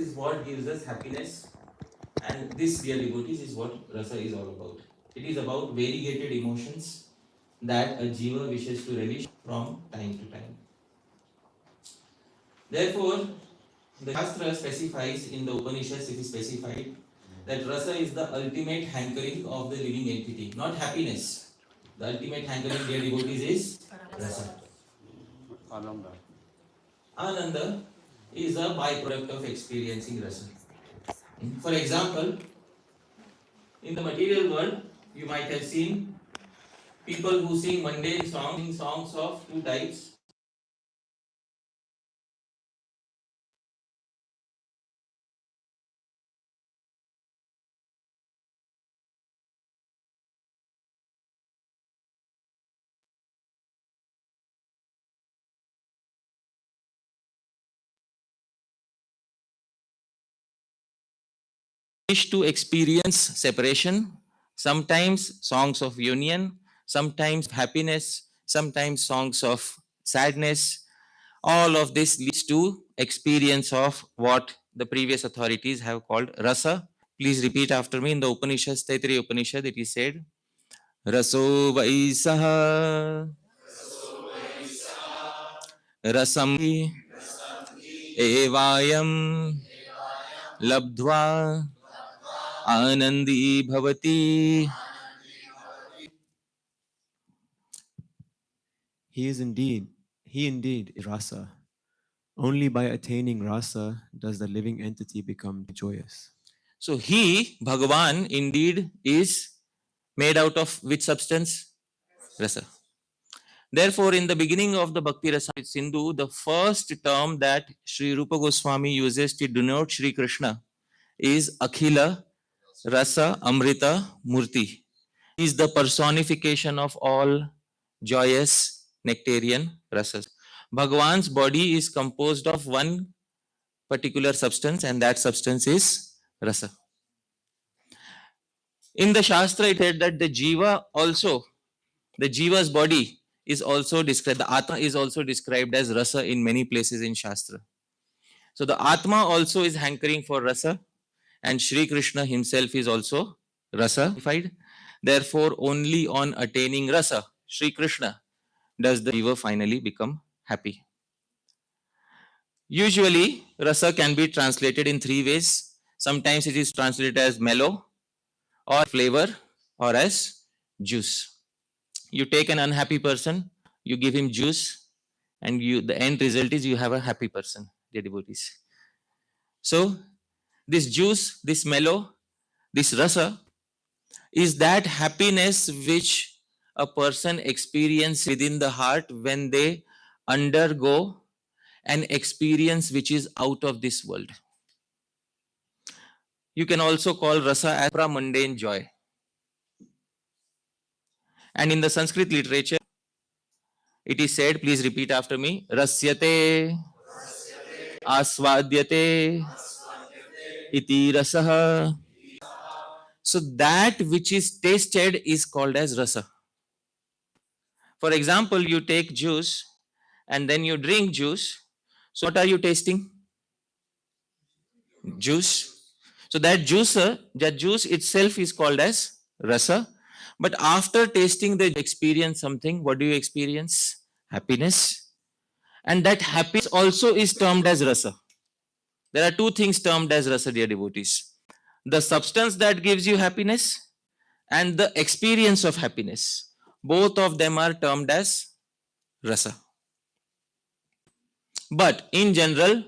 is what gives us happiness, and this, dear devotees, is what rasa is all about. It is about variegated emotions that a jiva wishes to relish from time to time. Therefore, the Shastra specifies in the Upanishads, it is specified that rasa is the ultimate hankering of the living entity, not happiness. The ultimate hankering, dear devotees, is rasa. Ananda. Ananda is a byproduct of experiencing rasa. For example, in the material world, you might have seen people who sing mundane songs of two types. Wish to experience separation, sometimes songs of union, sometimes happiness, sometimes songs of sadness. All of this leads to experience of what the previous authorities have called rasa. Please repeat after me. In the Upanishads, Taittiriya Upanishad, it is said, Raso Vaisaha Rasam Evayam Labdva Anandi Bhavati. He indeed is rasa. Only by attaining rasa does the living entity become joyous. So he, Bhagavan, indeed is made out of which substance? Rasa. Therefore, in the beginning of the Bhakti-rasa Sindhu, the first term that Sri Rupa Goswami uses to denote Sri Krishna is Akhila Rasa Amrita Murti. He is the personification of all joyous nectarian rasas. Bhagavan's body is composed of one particular substance, and that substance is rasa. In the Shastra, it said that the Jiva also, the Jiva's body is also described, the Atma is also described as rasa in many places in Shastra. So the Atma also is hankering for rasa, and Sri Krishna himself is also rasa. Therefore, only on attaining rasa, Sri Krishna, does the Jiva finally become happy. Usually, rasa can be translated in three ways. Sometimes it is translated as mellow, or flavor, or as juice. You take an unhappy person, you give him juice, and the end result is you have a happy person, dear devotees. So this juice, this mellow, this rasa is that happiness which a person experiences within the heart when they undergo an experience which is out of this world. You can also call rasa as mundane joy. And in the Sanskrit literature, it is said, please repeat after me, rasyate, asvadyate, iti rasaha. So that which is tasted is called as rasa. For example, you take juice and then you drink juice. So what are you tasting? Juice. So that juice itself is called as rasa. But after tasting the experience something, what do you experience? Happiness. And that happiness also is termed as rasa. There are two things termed as rasa, dear devotees. The substance that gives you happiness and the experience of happiness. Both of them are termed as rasa. But in general,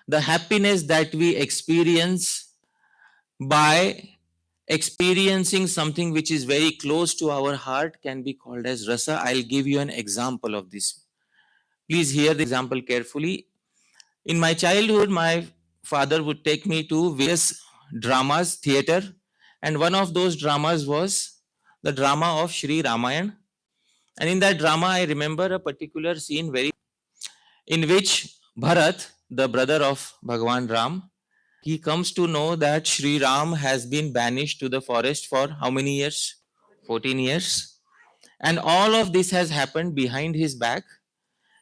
the happiness that we experience by experiencing something which is very close to our heart can be called as rasa. I'll give you an example of this. Please hear the example carefully. In my childhood, my father would take me to various dramas, theater, and one of those dramas was the drama of Sri Ramayana. And in that drama, I remember a particular scene in which Bharat, the brother of Bhagavan Ram, he comes to know that Sri Ram has been banished to the forest for how many years? 14 years. And all of this has happened behind his back.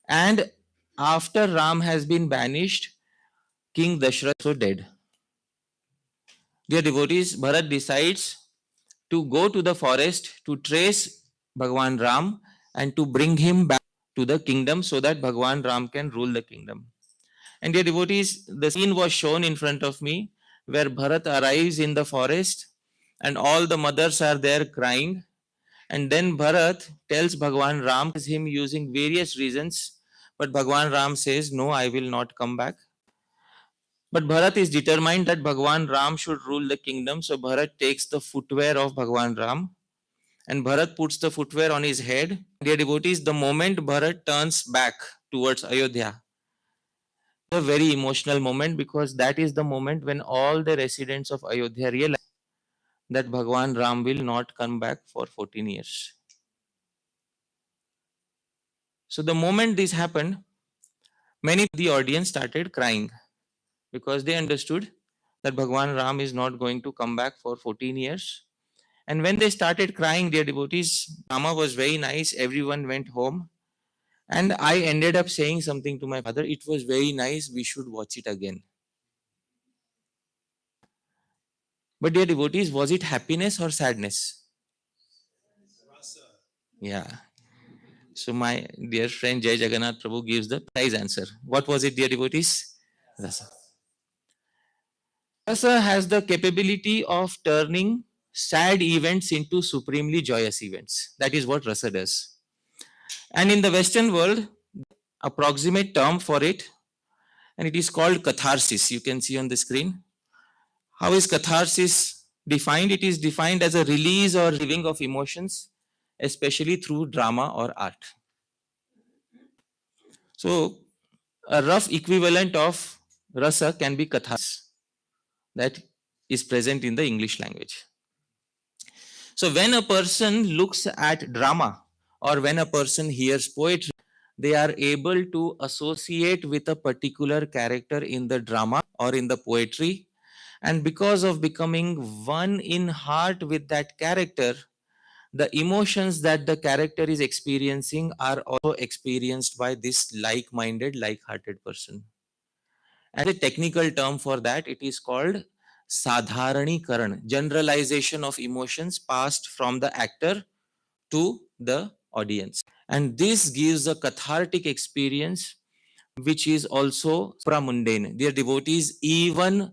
And after Ram has been banished, King Dashrath was dead. Dear devotees, Bharat decides to go to the forest to trace Bhagwan Ram and to bring him back to the kingdom so that Bhagwan Ram can rule the kingdom. And dear devotees, the scene was shown in front of me where Bharat arrives in the forest and all the mothers are there crying. And then Bharat tells Bhagwan Ram him using various reasons, but Bhagwan Ram says, "No, I will not come back." But Bharat is determined that Bhagwan Ram should rule the kingdom. So Bharat takes the footwear of Bhagwan Ram and Bharat puts the footwear on his head. Dear devotees, the moment Bharat turns back towards Ayodhya, a very emotional moment because that is the moment when all the residents of Ayodhya realize that Bhagwan Ram will not come back for 14 years. So the moment this happened, many of the audience started crying because they understood that Bhagwan Ram is not going to come back for 14 years. And when they started crying, dear devotees, drama was very nice. Everyone went home. And I ended up saying something to my father. It was very nice. We should watch it again. But dear devotees, was it happiness or sadness? Yeah. So my dear friend Jai Jagannath Prabhu gives the precise answer. What was it, dear devotees? Rasa. Rasa has the capability of turning sad events into supremely joyous events. That is what Rasa does. And in the Western world, approximate term for it, and it is called catharsis. You can see on the screen. How is catharsis defined? It is defined as a release or relieving of emotions, especially through drama or art. So, a rough equivalent of rasa can be catharsis that is present in the English language. So, when a person looks at drama or when a person hears poetry, they are able to associate with a particular character in the drama or in the poetry. And because of becoming one in heart with that character, the emotions that the character is experiencing are also experienced by this like-minded, like-hearted person. And the technical term for that, it is called sadharanikaran, generalization of emotions passed from the actor to the audience. And this gives a cathartic experience which is also supramundane. Dear devotees, even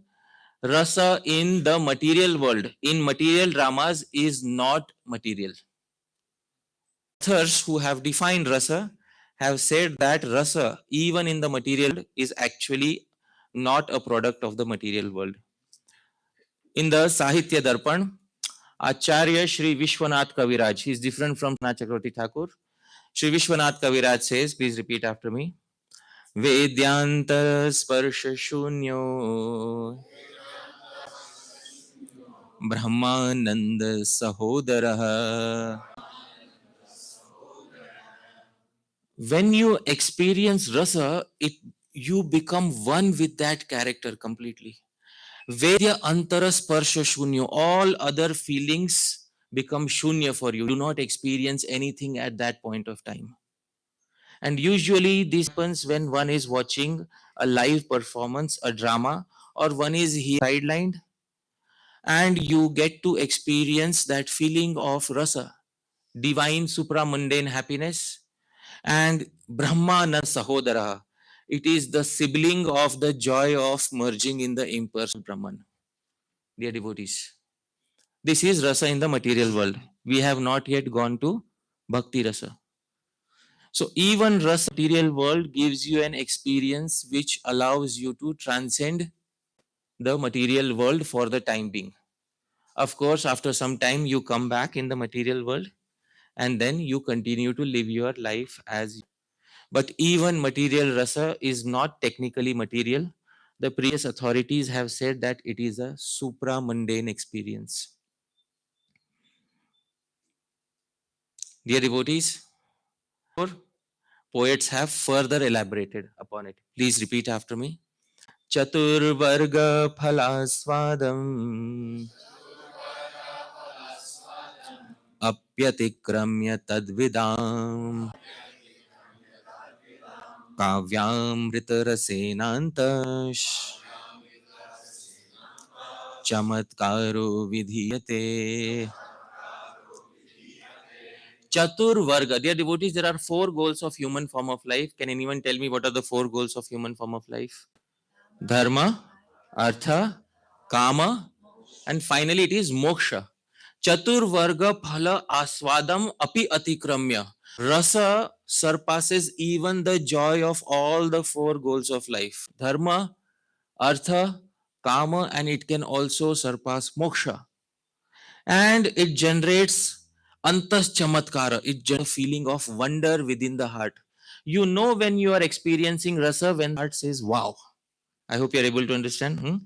rasa in the material world, in material dramas, is not material. Authors who have defined rasa have said that rasa, even in the material, is actually not a product of the material world. In the Sahitya Darpan, Acharya Shri Vishwanath Kaviraj, he is different from Chakravarti Thakur. Shri Vishwanath Kaviraj says, please repeat after me. Vedyantar sparsha shunyo Brahmanand sahodara. When you experience rasa, you become one with that character completely. Vedya antara sparsha shunyo, all other feelings become shunya for you. Do not experience anything at that point of time. And usually this happens when one is watching a live performance, a drama, or one is here sidelined, and you get to experience that feeling of rasa, divine supramundane happiness, and Brahmana Sahodara. It is the sibling of the joy of merging in the impersonal Brahman. Dear devotees, this is rasa in the material world. We have not yet gone to Bhakti-rasa. So even rasa material world gives you an experience which allows you to transcend the material world for the time being. Of course, after some time you come back in the material world and then you continue to live your life as. But even material rasa is not technically material. The previous authorities have said that it is a supramundane experience. Dear devotees, poets have further elaborated upon it. Please repeat after me. Chaturvarga phalaswadam apyatikramya tadvidam kavyamritarasenantash Chamatkaro vidhiyate. Chatur Varga. Dear devotees, there are 4 goals of human form of life. Can anyone tell me what are the 4 goals of human form of life? Dharma, Artha, Kama, and finally it is Moksha. Chatur Varga Phala Aswadam Api Atikramya. Rasa surpasses even the joy of all the 4 goals of life. Dharma, Artha, Kama, and it can also surpass Moksha. And it generates Antas Chamatkara. It generates a feeling of wonder within the heart. You know when you are experiencing rasa, when the heart says, wow. I hope you are able to understand.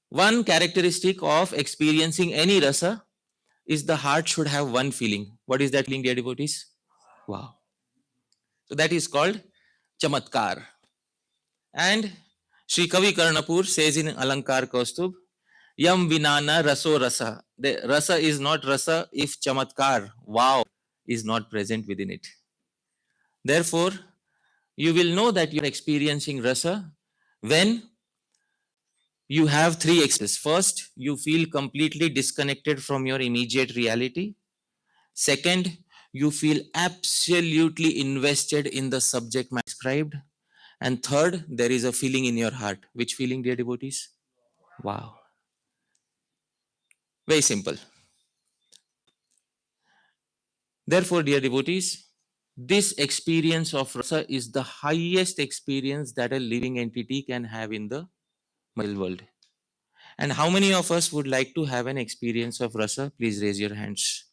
One characteristic of experiencing any rasa is the heart should have one feeling. What is that feeling, dear devotees? Wow. So that is called Chamatkar. And Sri Kavi Karnapur says in Alankar Kaustubh, Yam Vinana Raso Rasa. The rasa is not rasa if Chamatkar, wow, is not present within it. Therefore, you will know that you are experiencing rasa when you have 3 experiences. First, you feel completely disconnected from your immediate reality. Second, you feel absolutely invested in the subject matter described. And third, there is a feeling in your heart. Which feeling, dear devotees? Wow. Very simple. Therefore, dear devotees, this experience of rasa is the highest experience that a living entity can have in the material world. And how many of us would like to have an experience of rasa? Please raise your hands.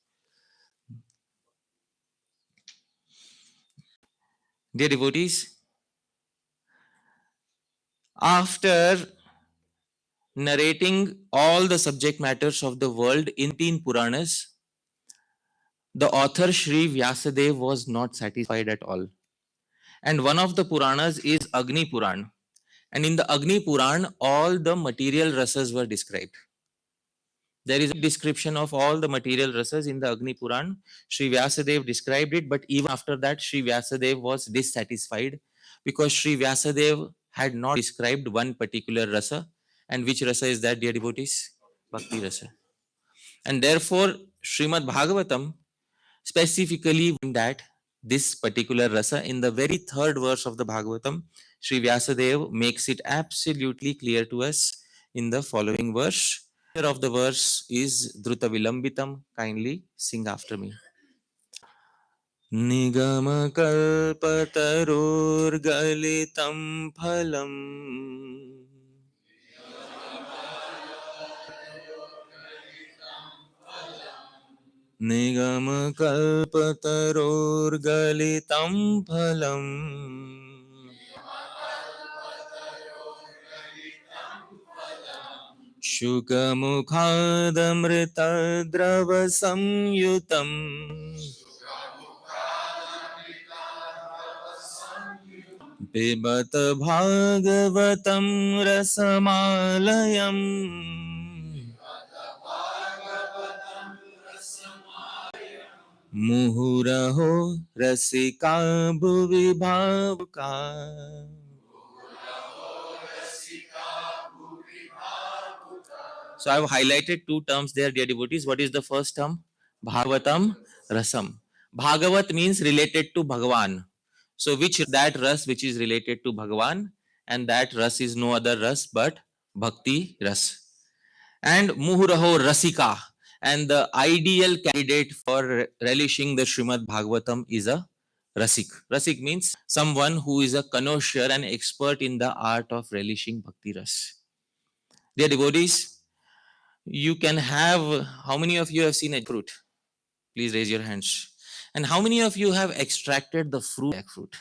Dear devotees, after narrating all the subject matters of the world in 10 Puranas, the author Sri Vyasadeva was not satisfied at all. And one of the Puranas is Agni Puran. And in the Agni Puran, all the material rasas were described. There is a description of all the material rasas in the Agni Puran. Sri Vyasadeva described it, but even after that, Sri Vyasadeva was dissatisfied because Sri Vyasadeva had not described one particular rasa. And which rasa is that, dear devotees? Bhakti-rasa. And therefore, Shrimad Bhagavatam specifically that this particular rasa in the very 3rd verse of the Bhagavatam, Sri Vyasadeva makes it absolutely clear to us in the following verse. Of the verse is Dhruta Vilambitam. Kindly sing after me. Nigama kalpatarur galitam phalam Nigama kalpatarur galitam phalam Shukamukadamrita samyutam Pibat bhagavatam rasamalayam Muhuraho rasika bhuvi bhavuka. So I have highlighted 2 terms there, dear devotees. What is the first term? Bhagavatam rasam. Bhagavat means related to Bhagavan. So which that ras which is related to Bhagavan, and that ras is no other ras but bhakti ras. And Muhuraho Rasika. And the ideal candidate for relishing the Shrimad Bhagavatam is a Rasik. Rasik means someone who is a connoisseur and expert in the art of relishing Bhakti Ras. Dear devotees, you can have, how many of you have seen a fruit? Please raise your hands. And how many of you have extracted the fruit, jackfruit?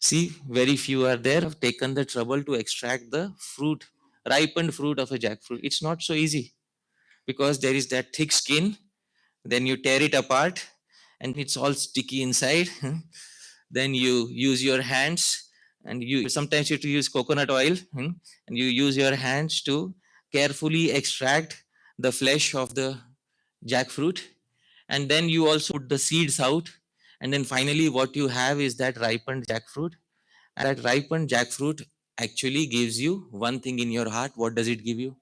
See, very few are there have taken the trouble to extract the fruit, ripened fruit of a jackfruit. It's not so easy because there is that thick skin. Then you tear it apart and it's all sticky inside. Then you use your hands, and you sometimes you have to use coconut oil, and you use your hands to carefully extract the flesh of the jackfruit. And then you also put the seeds out, and then finally what you have is that ripened jackfruit. And that ripened jackfruit actually gives you one thing in your heart. What does it give you?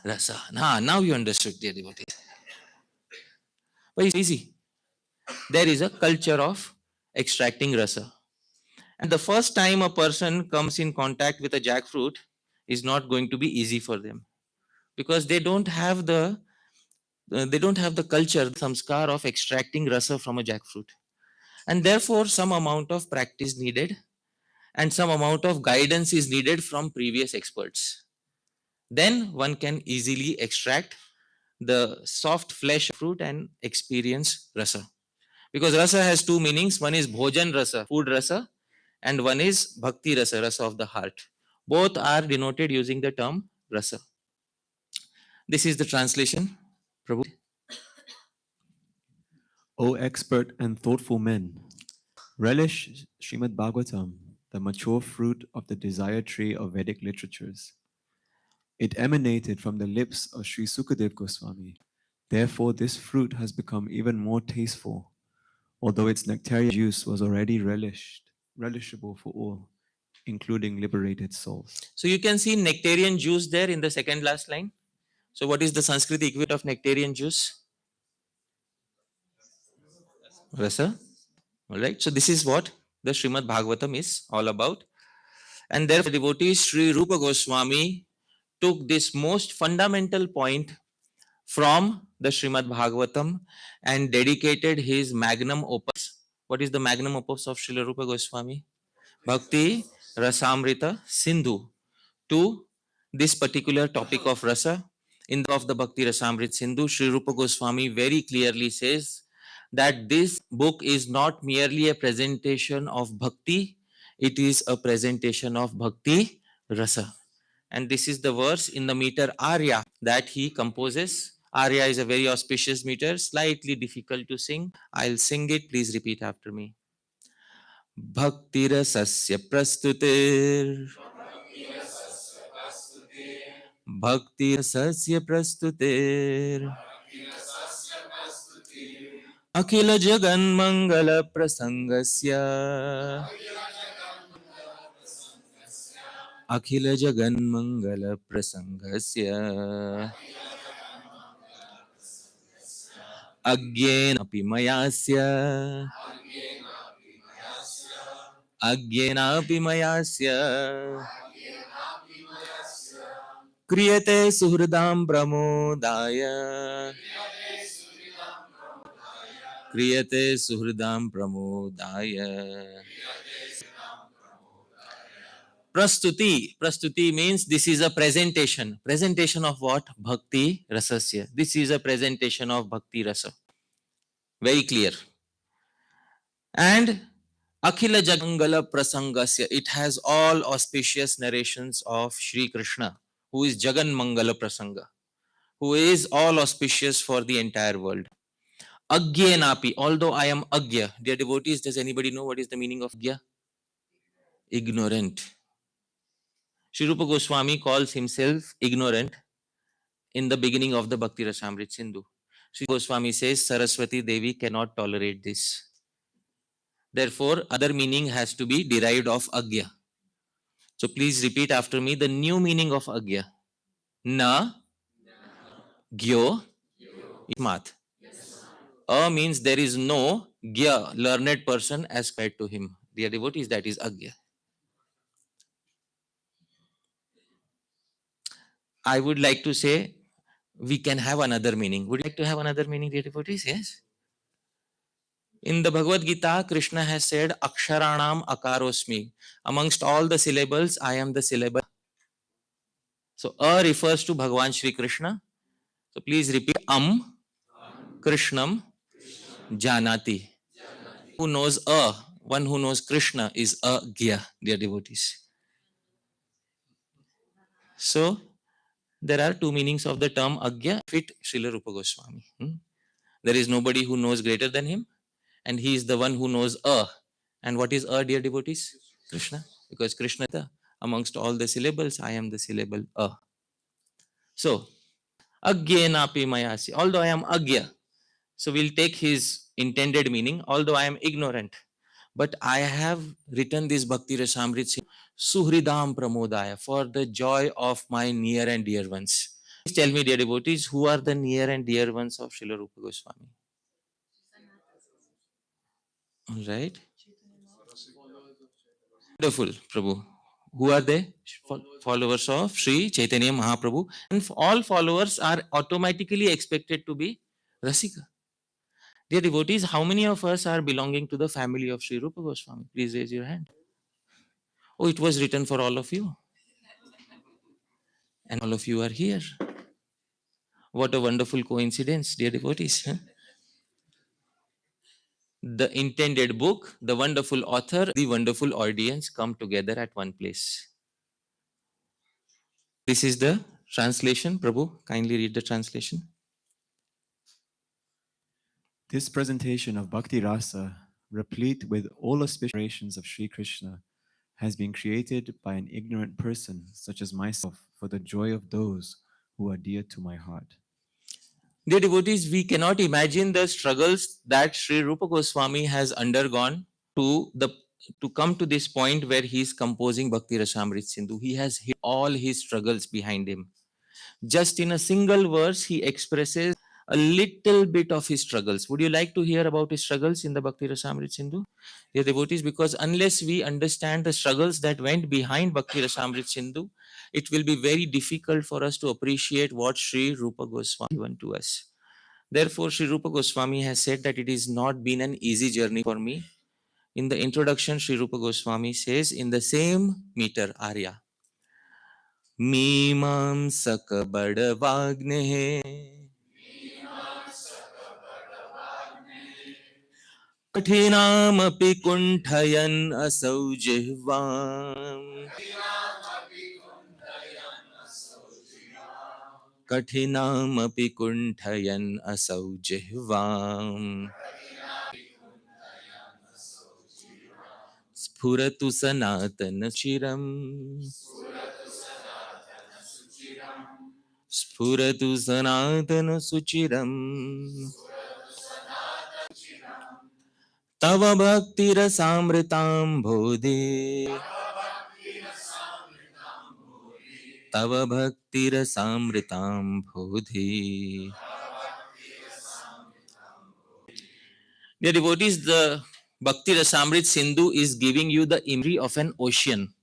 Rasa. Now you understood, dear devotees. But it's easy. There is a culture of extracting rasa. And the first time a person comes in contact with a jackfruit is not going to be easy for them, because they don't have the culture, samskar of extracting rasa from a jackfruit. And therefore, some amount of practice needed and some amount of guidance is needed from previous experts. Then one can easily extract the soft flesh fruit and experience rasa. Because rasa has two meanings. One is bhojan rasa, food rasa, and one is bhakti rasa, rasa of the heart. Both are denoted using the term rasa. This is the translation. Prabhu. O expert and thoughtful men, relish Shrimad Bhagavatam, the mature fruit of the desire tree of Vedic literatures. It emanated from the lips of Sri Sukadev Goswami. Therefore, this fruit has become even more tasteful, although its nectarian juice was already relishable for all, including liberated souls. So you can see nectarian juice there in the second last line. So what is the Sanskrit equivalent of nectarian juice? Rasa. All right. So this is what the Shrimad Bhagavatam is all about. And therefore, devotee Sri Rupa Goswami took this most fundamental point from the Shrimad Bhagavatam and dedicated his magnum opus. What is the magnum opus of Srila Rupa Goswami? Bhakti Rasamrita Sindhu, to this particular topic of rasa. In the of the Bhakti Rasamrit Sindhu, Sri Rupa Goswami very clearly says that this book is not merely a presentation of bhakti, it is a presentation of bhakti rasa. And this is the verse in the meter Arya that he composes. Arya is a very auspicious meter, slightly difficult to sing. I'll sing it, please repeat after me. Bhakti rasasya prastutir. Bhakti rasasya prastutir. Akhila jagan mangala prasangasya. Akhila jagan mangala prasangasya. Agyenapi mayasya. Agyenapi mayasya. Kriyate suhridam pramodaya. Kriyate suhridam pramodaya. Prastuti. Prastuti means this is a presentation. Presentation of what? Bhakti rasasya. This is a presentation of bhakti rasa. Very clear. And Akhila Jagangala Prasangasya. It has all auspicious narrations of Shri Krishna, who is Jagan Mangala Prasanga, who is all auspicious for the entire world. Agyenapi, although I am Agya. Dear devotees, does anybody know what is the meaning of Agya? Ignorant. Sri Rupa Goswami calls himself ignorant in the beginning of the Bhakti Rasamrit Sindhu. Sri Goswami says Saraswati Devi cannot tolerate this. Therefore, other meaning has to be derived of Agya. So please repeat after me the new meaning of Agya. Na, Gyo, Ismat. A means there is no Gya, learned person as compared to him. Dear devotees, that is Agya. I would like to say we can have another meaning. Would you like to have another meaning, dear devotees? Yes. In the Bhagavad Gita, Krishna has said, Aksharanam Akarosmi. Amongst all the syllables, I am the syllable. So, A refers to Bhagavan Shri Krishna. So, please repeat, Krishnam, Janati. Who knows one who knows Krishna is Agya, dear devotees. So, there are two meanings of the term Agya, fit Srila Rupa Goswami. There is nobody who knows greater than him, and he is the one who knows And what is dear devotees? Krishna. Because Krishna, amongst all the syllables, I am the syllable So, Agyenapi mayasi. Although I am Agya, so we'll take his intended meaning, although I am ignorant. But I have written this Bhakti Rasamrit Sindhu Suhridam Pramodaya, for the joy of my near and dear ones. Please tell me, dear devotees, who are the near and dear ones of Srila Rupa Goswami? All right. Wonderful, Prabhu. Who are they? Followers of Sri Chaitanya Mahaprabhu. And all followers are automatically expected to be Rasika. Dear devotees, how many of us are belonging to the family of Sri Rupa Goswami? Please raise your hand. Oh, it was written for all of you. And all of you are here. What a wonderful coincidence, dear devotees. The intended book, the wonderful author, the wonderful audience come together at one place. This is the translation. Prabhu, kindly read the translation. This presentation of Bhakti-rasa, replete with all auspicious of Sri Krishna, has been created by an ignorant person such as myself for the joy of those who are dear to my heart. Dear devotees, we cannot imagine the struggles that Sri Rupa Goswami has undergone to the to come to this point where he is composing Bhakti Rasamrit Sindhu. He has hid all his struggles behind him. Just in a single verse, he expresses a little bit of his struggles. Would you like to hear about his struggles in the Bhakti Rasamrit Sindhu? Dear devotees, because unless we understand the struggles that went behind Bhakti Rasamrit Sindhu, it will be very difficult for us to appreciate what Sri Rupa Goswami given to us. Therefore, Sri Rupa Goswami has said that it is not been an easy journey for me. In the introduction, Sri Rupa Goswami says in the same meter, Arya, मीमांसक बड़वाग्ने कठिनामपि कुण्ठयन् असौ जिह्वाम् कठिनामपि कुण्ठयन् असौ जिह्वाम् स्फुरतु सनातन चिरम् स्फुरतु सनातन सुचिरम् तव भक्तिरसामृताम्भोधे तव भक्तिरसामृताम्भोधे. Dear devotees, the Bhakti Rasamrit Sindhu is giving you the imagery of an ocean.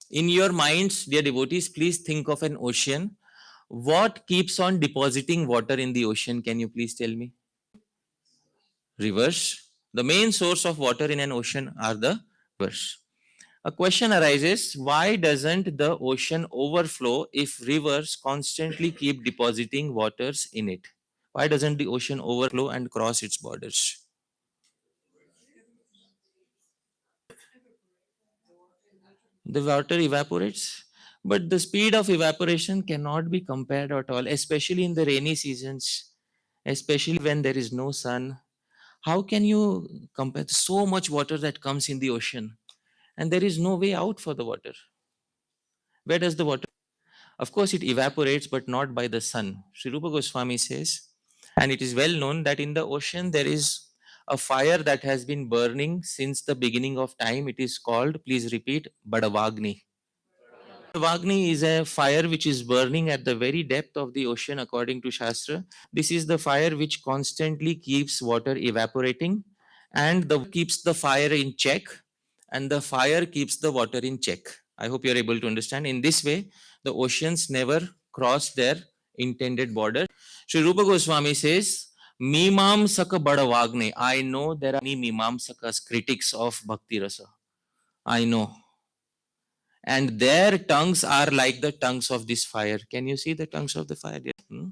In your minds, dear devotees, please think of an ocean. What keeps on depositing water in the ocean? Can you please tell me? Rivers. The main source of water in an ocean are the rivers. A question arises, why doesn't the ocean overflow if rivers constantly keep depositing waters in it? Why doesn't the ocean overflow and cross its borders? The water evaporates, but the speed of evaporation cannot be compared at all, especially in the rainy seasons, especially when there is no sun. How can you compare so much water that comes in the ocean and there is no way out for the water? Where does the water? Of course, it evaporates, but not by the sun. Sri Rupa Goswami says, and it is well known that in the ocean there is a fire that has been burning since the beginning of time. It is called, please repeat, Badavagni. Vagni is a fire which is burning at the very depth of the ocean according to Shastra. This is the fire which constantly keeps water evaporating and keeps the fire in check, and the fire keeps the water in check. I hope you are able to understand. In this way, the oceans never cross their intended border. Sri Rupa Goswami says, Mimam Saka Badavagne. I know there are many Mimam Sakas, critics of Bhakti Rasa. I know, and their tongues are like the tongues of this fire. Can you see the tongues of the fire? Hmm?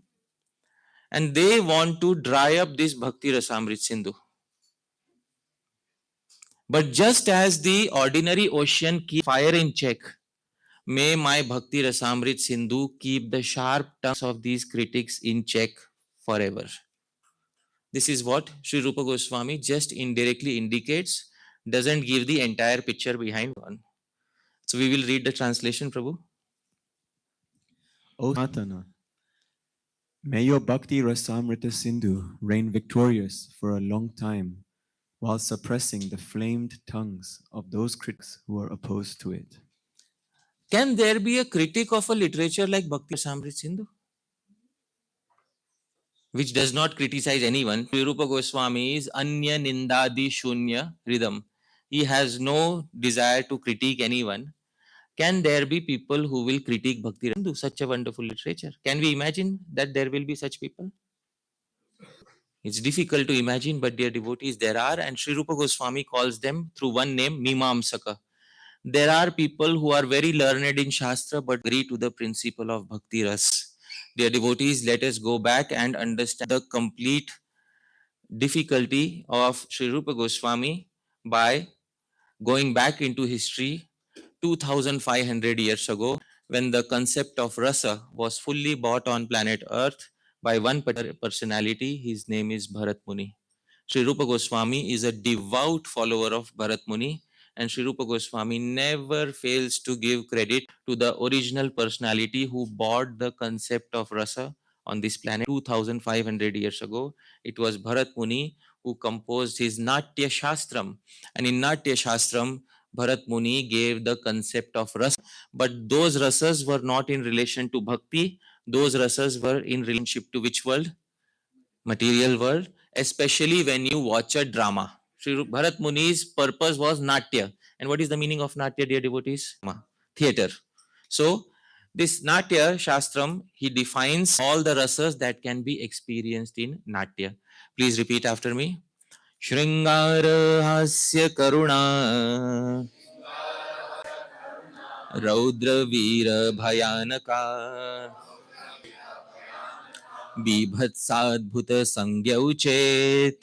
And they want to dry up this Bhakti Rasamrit Sindhu. But just as the ordinary ocean keeps fire in check, may my Bhakti Rasamrit Sindhu keep the sharp tongues of these critics in check forever. This is what Sri Rupa Goswami just indirectly indicates, doesn't give the entire picture behind one. So we will read the translation, Prabhu. O Sanatana, may your Bhakti Rasamrita Sindhu reign victorious for a long time, while suppressing the flamed tongues of those critics who are opposed to it. Can there be a critic of a literature like Bhakti Samrit Sindhu, which does not criticize anyone? Sri Rupa Goswami's Anya Nindadi Shunya Rhythm. He has no desire to critique anyone. Can there be people who will critique Bhakti Sindhu, such a wonderful literature? Can we imagine that there will be such people? It's difficult to imagine, but dear devotees, there are, and Sri Rupa Goswami calls them through one name, Mimamsaka. There are people who are very learned in Shastra but agree to the principle of Bhakti-rasa. Dear devotees, let us go back and understand the complete difficulty of Sri Rupa Goswami by going back into history 2500 years ago, when the concept of rasa was fully bought on planet Earth by one particular personality. His name is Bharat Muni. Sri Rupa Goswami is a devout follower of Bharat Muni, and Sri Rupa Goswami never fails to give credit to the original personality who bought the concept of rasa on this planet 2500 years ago. It was Bharat Muni who composed his Natya Shastram, and in Natya Shastram, Bharat Muni gave the concept of rasa, but those rasas were not in relation to bhakti. Those rasas were in relationship to which world? Material world, especially when you watch a drama. Sri Bharat Muni's purpose was Natya. And what is the meaning of Natya, dear devotees? Theater. So, this Natya Shastram, he defines all the rasas that can be experienced in Natya. Please repeat after me. Shringara Hasya Karuna Raudra Veera Bhayanaka Bibhatsadbhuta Sangyau Chet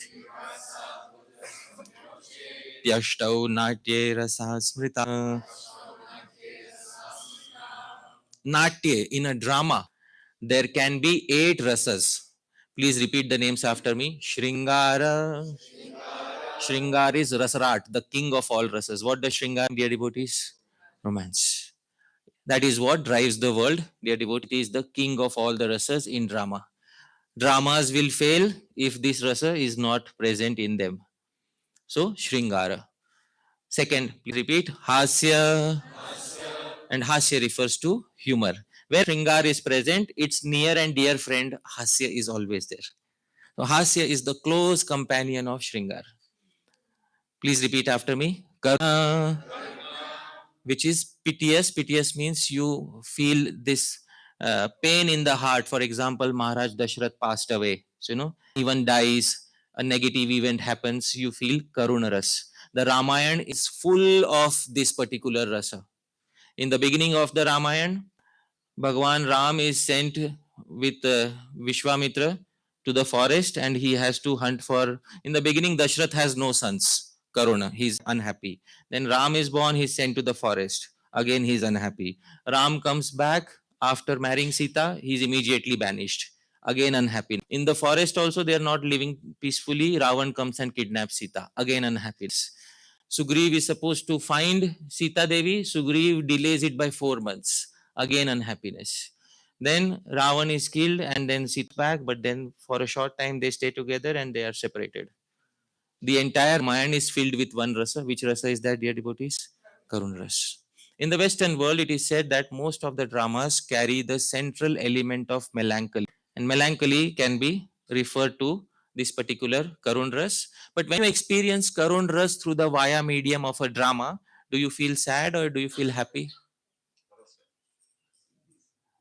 Yashtau Natye Rasa Smrita. Natya, in a drama, there can be 8 rasas. Please repeat the names after me. Shringara. Shringar is Rasarat, the king of all rasas. What does Shringar, dear devotees? Romance. That is what drives the world, dear devotees, the king of all the rasas in drama. Dramas will fail if this rasa is not present in them. So, Shringara. Second, please repeat, Hasya. And Hasya refers to humor. Where Shringar is present, its near and dear friend Hasya is always there. So, Hasya is the close companion of Shringar. Please repeat after me. Karuna, which is piteous. Piteous means you feel this pain in the heart. For example, Maharaj Dashrath passed away. So, even dies, a negative event happens, you feel Karuna ras. The Ramayana is full of this particular rasa. In the beginning of the Ramayana, Bhagwan Ram is sent with Vishwamitra to the forest, and he has to hunt for. In the beginning, Dashrath has no sons. Karuna, he's unhappy. Then Ram is born, he's sent to the forest. Again, he's unhappy. Ram comes back after marrying Sita, he's immediately banished. Again, unhappy. In the forest, also, they are not living peacefully. Ravan comes and kidnaps Sita. Again, unhappiness. Sugriv is supposed to find Sita Devi. Sugriv delays it by 4 months. Again, unhappiness. Then Ravan is killed and then Sita back, but then for a short time they stay together and they are separated. The entire mind is filled with one rasa. Which rasa is that, dear devotees? Karuna rasa. In the Western world, it is said that most of the dramas carry the central element of melancholy. And melancholy can be referred to this particular Karun Ras. But when you experience Karun Ras through the via medium of a drama, do you feel sad or do you feel happy?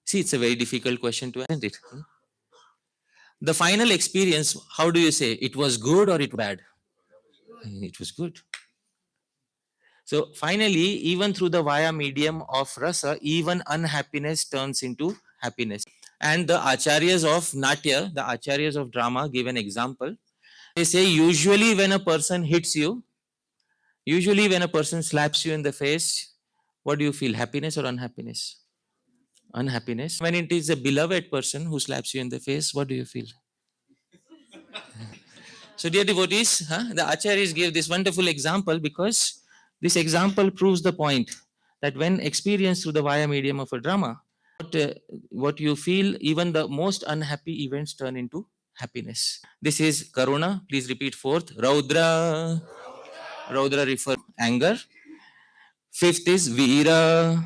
See, it's a very difficult question to answer. The final experience, how do you say? It was good or it was bad? It was good. So finally, even through the via medium of rasa, even unhappiness turns into happiness. And the acharyas of Natya, the acharyas of drama, give an example. They say usually when a person hits you, usually when a person slaps you in the face, what do you feel? Happiness or unhappiness? Unhappiness. When it is a beloved person who slaps you in the face, what do you feel? So, dear devotees, the acharyas gave this wonderful example because this example proves the point that when experienced through the via medium of a drama, what you feel, even the most unhappy events turn into happiness. This is Karuna. Please repeat fourth. Raudra. Raudra refers to anger. Fifth is Veera.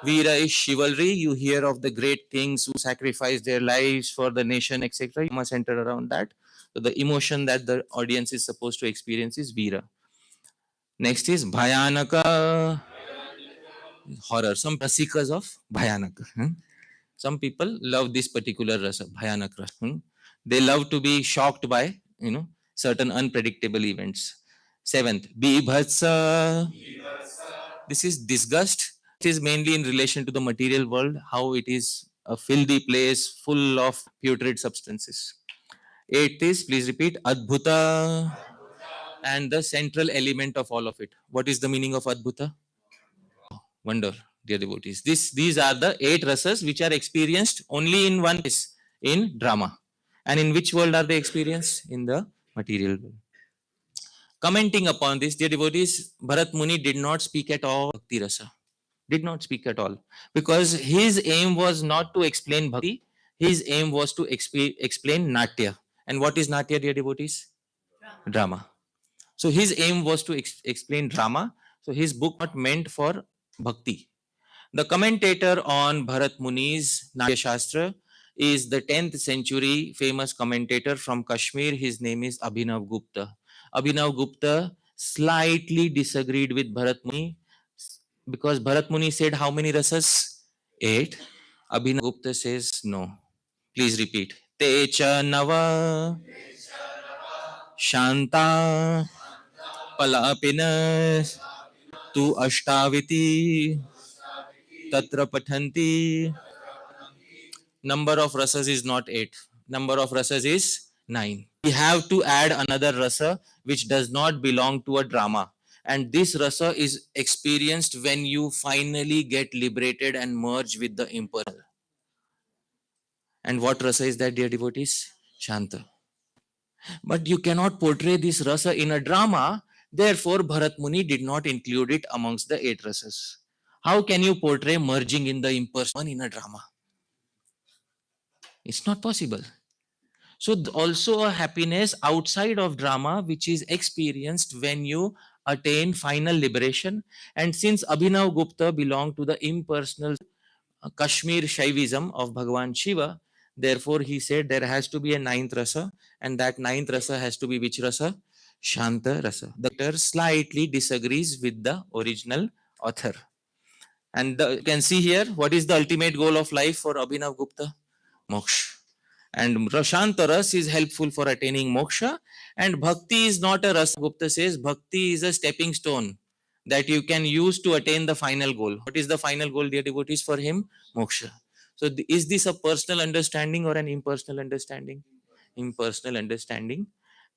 Veera is chivalry. You hear of the great kings who sacrificed their lives for the nation, etc. You must center around that. So the emotion that the audience is supposed to experience is Veera. Next is Bhayanaka. Horror. Some rasikas of Bhayanaka. Some people love this particular rasa, Bhayanak rasa. They love to be shocked by, certain unpredictable events. Seventh, Bibhatsa. This is disgust. It is mainly in relation to the material world, how it is a filthy place full of putrid substances. Eighth is, please repeat, Adbhuta. And the central element of all of it. What is the meaning of Adbhuta? Wonder, dear devotees. These are the 8 rasas which are experienced only in one place, in drama. And in which world are they experienced? In the material world. Commenting upon this, dear devotees, Bharat Muni did not speak at all Bhakti-rasa. Did not speak at all. Because his aim was not to explain Bhakti, his aim was to explain Natya. And what is Natya, dear devotees? Drama. So his aim was to explain drama. So his book not meant for Bhakti. The commentator on Bharat Muni's Natya Shastra is the 10th century famous commentator from Kashmir. His name is Abhinav Gupta. Abhinav Gupta slightly disagreed with Bharat Muni because Bharat Muni said how many rasas? 8. Abhinav Gupta says no. Please repeat. Techa Nava Shanta Palapina Tu Ashtaviti Tatra Pathanti. Number of rasas is not 8. Number of rasas is 9. We have to add another rasa which does not belong to a drama. And this rasa is experienced when you finally get liberated and merge with the impersonal. And what rasa is that, dear devotees? Shanta. But you cannot portray this rasa in a drama. Therefore, Bharat Muni did not include it amongst the 8 rasas. How can you portray merging in the impersonal in a drama? It's not possible. So also a happiness outside of drama which is experienced when you attain final liberation. And since Abhinav Gupta belonged to the impersonal Kashmir Shaivism of Bhagavan Shiva, therefore he said there has to be a 9th rasa, and that 9th rasa has to be which rasa? Shanta rasa. The author slightly disagrees with the original author. And you can see here, what is the ultimate goal of life for Abhinav Gupta? Moksha. And Shanta Ras is helpful for attaining moksha. And Bhakti is not a Ras. Gupta says Bhakti is a stepping stone that you can use to attain the final goal. What is the final goal, dear devotees, for him? Moksha. So is this a personal understanding or an impersonal understanding? Impersonal understanding,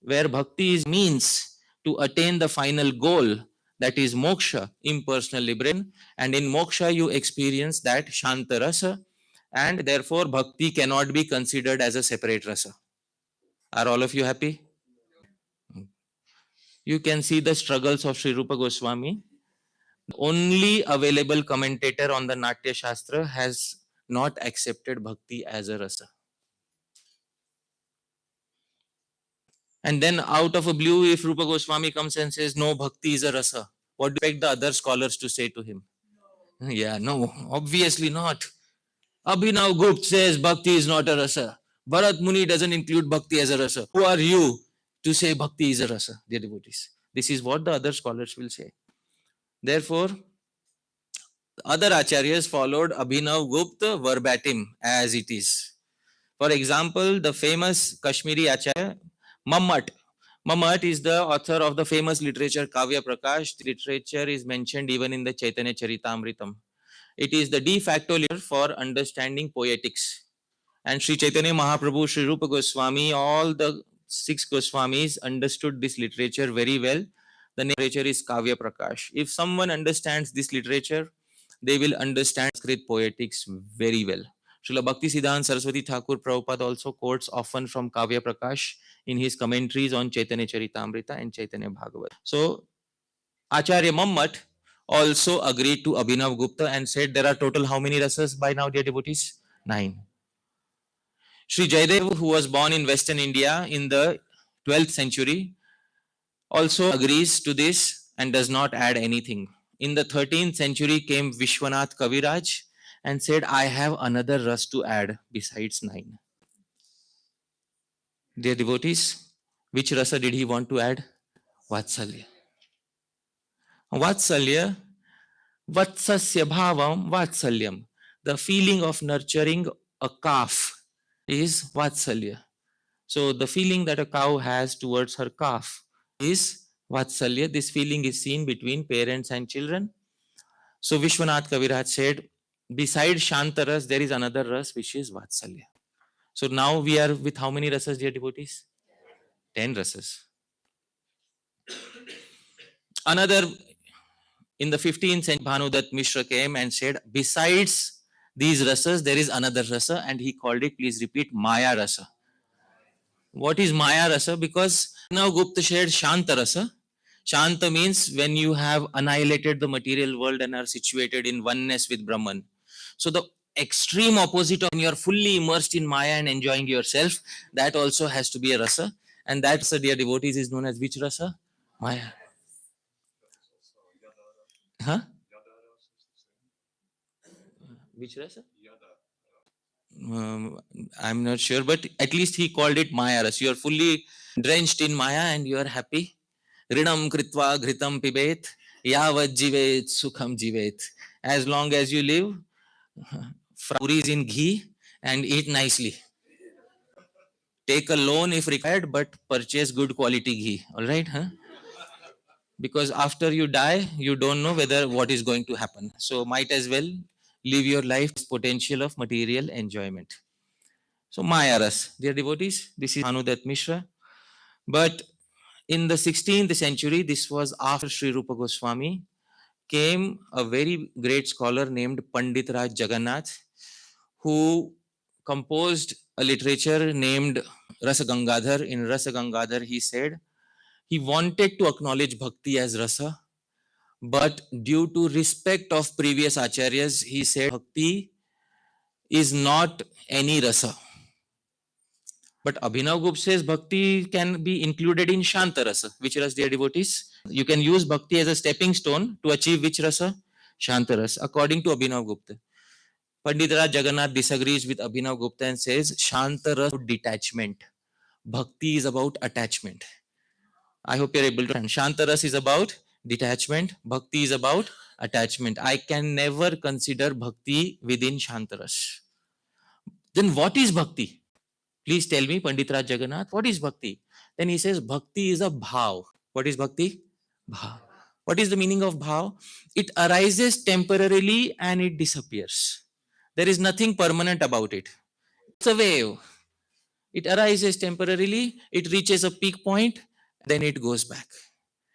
where Bhakti is means to attain the final goal, that is moksha, impersonal liberation. And in moksha you experience that Shanta Rasa, and therefore bhakti cannot be considered as a separate rasa. Are all of you happy? You can see the struggles of Sri Rupa Goswami. The only available commentator on the Natya Shastra has not accepted bhakti as a rasa. And then out of a blue, if Rupa Goswami comes and says, no, bhakti is a rasa, what do you expect the other scholars to say to him? No. Yeah, no, obviously not. Abhinav Gupta says bhakti is not a rasa. Bharat Muni doesn't include bhakti as a rasa. Who are you to say bhakti is a rasa, dear devotees? This is what the other scholars will say. Therefore, other acharyas followed Abhinav Gupta verbatim as it is. For example, the famous Kashmiri acharya Mammat. Mammat is the author of the famous literature Kavya Prakash. The literature is mentioned even in the Chaitanya Charitamritam. It is the de facto literature for understanding poetics. And Sri Chaitanya Mahaprabhu, Sri Rupa Goswami, all the 6 Goswamis understood this literature very well. The name literature is Kavya Prakash. If someone understands this literature, they will understand Sanskrit poetics very well. Srila Bhakti Siddhanta Saraswati Thakur Prabhupada also quotes often from Kavya Prakash in his commentaries on Chaitanya Charitamrita and Chaitanya Bhagavat. So Acharya Mammat also agreed to Abhinav Gupta and said there are total how many rasas by now, dear devotees? 9. Sri Jayadev, who was born in Western India in the 12th century, also agrees to this and does not add anything. In the 13th century came Vishwanath Kaviraj and said, I have another ras to add besides 9. Dear devotees, which rasa did he want to add? Vatsalya. Vatsalya, Vatsasya bhavam Vatsalyam. The feeling of nurturing a calf is Vatsalya. So the feeling that a cow has towards her calf is Vatsalya. This feeling is seen between parents and children. So Vishwanath Kaviraj said, beside Shantaras, there is another ras which is Vatsalya. So now we are with how many rasas, dear devotees? 10 rasas. Another, in the 15th century, Bhanudat Mishra came and said, besides these rasas, there is another rasa, and he called it, please repeat, Maya rasa. What is Maya rasa? Because now Gupta shared Shanta rasa. Shanta means when you have annihilated the material world and are situated in oneness with Brahman. So the extreme opposite of when you are fully immersed in Maya and enjoying yourself, that also has to be a rasa. And that rasa, dear devotees, is known as which rasa? Maya. Huh? Which rasa? I'm not sure, but at least he called it Maya rasa. You are fully drenched in Maya and you are happy. Rinam kritva ghritam pibet, yavat jivet sukham jivet. As long as you live, puris in ghee and eat nicely. Take a loan if required, but purchase good quality ghee. All right, huh? Because after you die, you don't know whether what is going to happen. So might as well live your life potential of material enjoyment. So Maya Ras, dear devotees, this is Anudat Mishra. But in the 16th century, this was after Sri Rupa Goswami, came a very great scholar named Pandit Raj Jagannath, who composed a literature named Rasa Gangadhar. In Rasa Gangadhar, he said he wanted to acknowledge bhakti as rasa, but due to respect of previous acharyas, he said bhakti is not any rasa. But Abhinav Gupta says bhakti can be included in Shanta rasa. Which rasa, dear devotees? You can use bhakti as a stepping stone to achieve which rasa? Shanta rasa, according to Abhinav Gupta. Pandit Raj Jagannath disagrees with Abhinav Gupta and says Shanta rasa detachment. Bhakti is about attachment. I hope you're able to understand. Shanta rasa is about detachment. Bhakti is about attachment. I can never consider bhakti within Shanta rasa. Then what is bhakti? Please tell me, Pandit Raj Jagannath, what is bhakti? Then he says, bhakti is a bhav. What is bhakti? Bhav. What is the meaning of bhav? It arises temporarily and it disappears. There is nothing permanent about it. It's a wave. It arises temporarily, it reaches a peak point, then it goes back.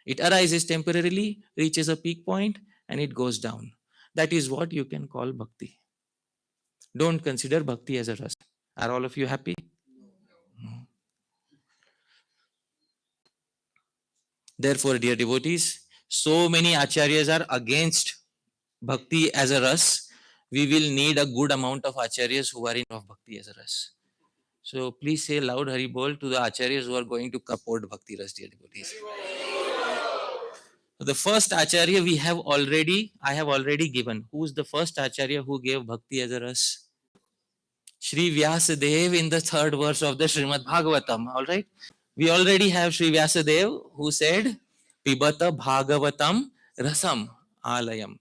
It arises temporarily, reaches a peak point, and it goes down. That is what you can call bhakti. Don't consider bhakti as a rasa. Are all of you happy? Therefore, dear devotees, so many acharyas are against bhakti as a ras. We will need a good amount of acharyas who are in of bhakti as a ras. So please say loud Hari Bol to the acharyas who are going to support bhakti ras, dear devotees. The first acharya I have already given. Who is the first acharya who gave bhakti as a ras? Sri Vyasadev in the third verse of the Shrimad Bhagavatam. All right. We already have Sri Vyasadev who said, Pibata Bhagavatam Rasam Alayam.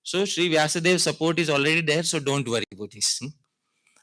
So Sri Vyasadev's support is already there, so don't worry about this.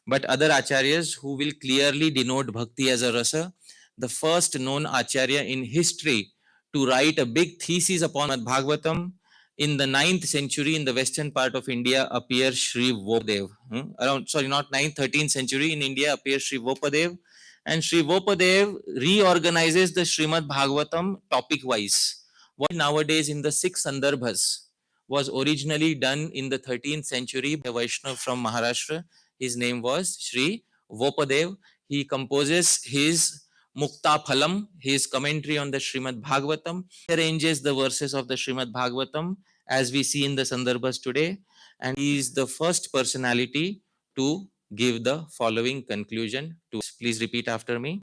But other acharyas who will clearly denote bhakti as a rasa, the first known acharya in history to write a big thesis upon Bhagavatam in the 9th century in the western part of India appears Sri Vopadev. Not 9th, 13th century in India appears Sri Vopadev. And Sri Vopadev reorganizes the Shrimad Bhagavatam topic wise. What nowadays in the 6 Sandarbhas was originally done in the 13th century by a Vaishnav from Maharashtra. His name was Sri Vopadev. He composes his Mukta Phalam, his commentary on the Shrimad Bhagavatam, arranges the verses of the Shrimad Bhagavatam as we see in the Sandarbhas today. And he is the first personality to give the following conclusion to. Please repeat after me.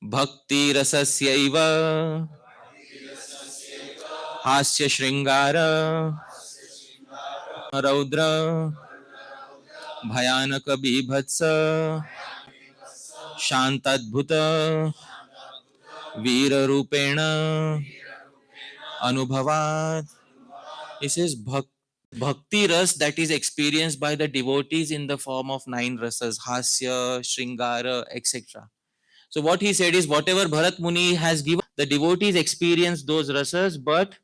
Bhakti-rasa-syaiva hasya shringara raudra bhayanaka bibhatsa shantadbhuta veera rupena anubhavat. It says bhakti ras that is experienced by the devotees in the form of 9 rasas, hasya, shringara, etc. So what he said is whatever Bharat Muni has given, the devotees experience those rasas, but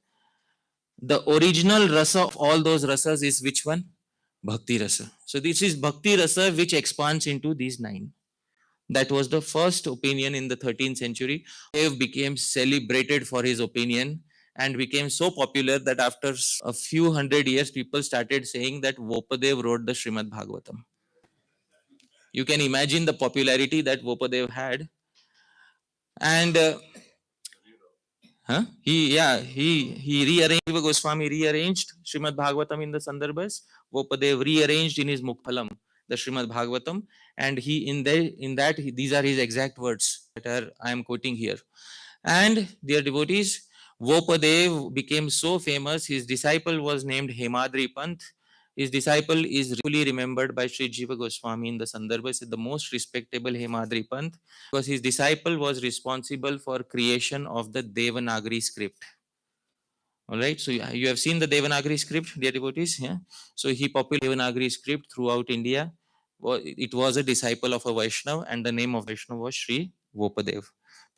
the original rasa of all those rasas is which one? Bhakti rasa. So this is Bhakti rasa which expands into these 9. That was the first opinion in the 13th century. Dev became celebrated for his opinion and became so popular that after a few hundred years, people started saying that Vopadev wrote the Shrimad Bhagavatam. You can imagine the popularity that Vopadev had. And he rearranged. Goswami rearranged Shrimad Bhagavatam in the Sandarbhas. Vopadev rearranged in his Mukphalam the Shrimad Bhagavatam, and he in that these are his exact words that are I am quoting here. And dear devotees, Vopadev became so famous. His disciple was named Hemadri Pant. His disciple is fully remembered by Sri Jiva Goswami in the Sandarbhas as the most respectable Hemadri Pant, because his disciple was responsible for creation of the Devanagari script. All right, so you have seen the Devanagari script, dear devotees. Yeah, so he popularized Devanagari script throughout India. It was a disciple of a Vaishnav, and the name of Vaishnav was Sri Vopadev.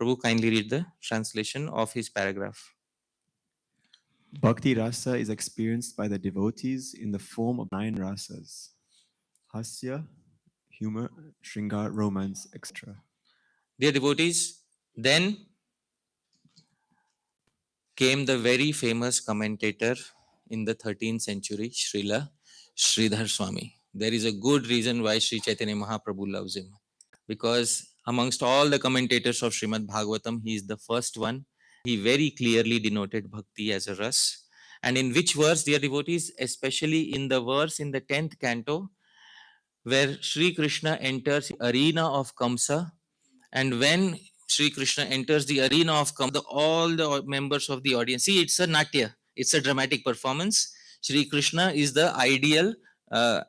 Prabhu, kindly read the translation of his paragraph. Bhakti rasa is experienced by the devotees in the form of 9 rasas: hasya, humor, shringar, romance, etc. Dear devotees, then came the very famous commentator in the 13th century, Srila Sridhar Swami. There is a good reason why Sri Chaitanya Mahaprabhu loves him, because amongst all the commentators of Shrimad Bhagavatam, he is the first one. He very clearly denoted bhakti as a ras. And in which verse, dear devotees, especially in the verse in the 10th canto, where Sri Krishna enters the arena of Kamsa, and when Sri Krishna enters the arena of Kamsa, all the members of the audience, see, it's a natya, it's a dramatic performance. Sri Krishna is the ideal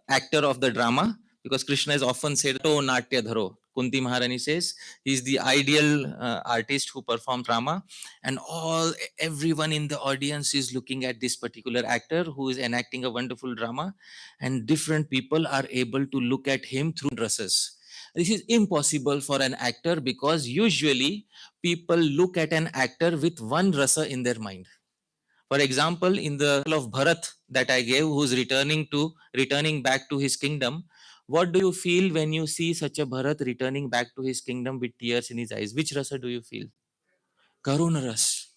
actor of the drama, because Krishna is often said, "Oh Natya Dharo." Kunti Maharani says he's the ideal artist who performs drama, and everyone in the audience is looking at this particular actor who is enacting a wonderful drama, and different people are able to look at him through rasas. This is impossible for an actor, because usually people look at an actor with one rasa in their mind. For example, in the of Bharat that I gave, who's returning back to his kingdom, what do you feel when you see such a Bharat returning back to his kingdom with tears in his eyes? Which rasa do you feel? Karuna ras,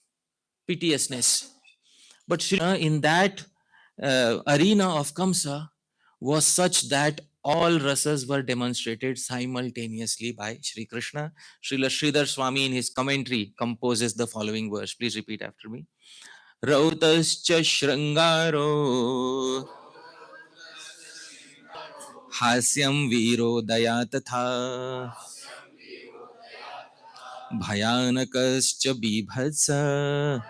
piteousness. But Sri in that arena of Kamsa was such that all rasas were demonstrated simultaneously by Sri Krishna. Srila Sridhar Swami in his commentary composes the following verse. Please repeat after me. Rautascha Shrangaro Hasyam Virodaya Tatha Bhayanakascha Bibhatsa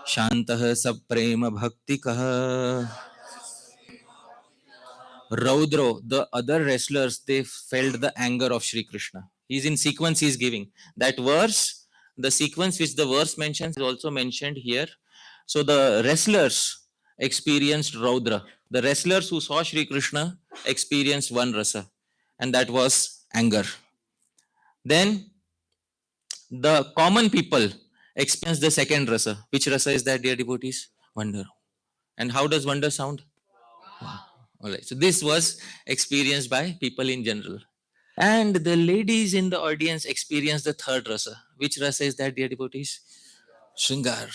Shantah Saprema Bhaktikah. Raudro, the other wrestlers, they felt the anger of Sri Krishna. He's in sequence, he's giving. That verse, the sequence which the verse mentions is also mentioned here. So the wrestlers experienced Raudra. The wrestlers who saw Sri Krishna experienced one rasa, and that was anger. Then the common people experience the second rasa. Which rasa is that, dear devotees? Wonder. And how does wonder sound? Wow. All right. So this was experienced by people in general. And the ladies in the audience experienced the third rasa. Which rasa is that, dear devotees? Shringar.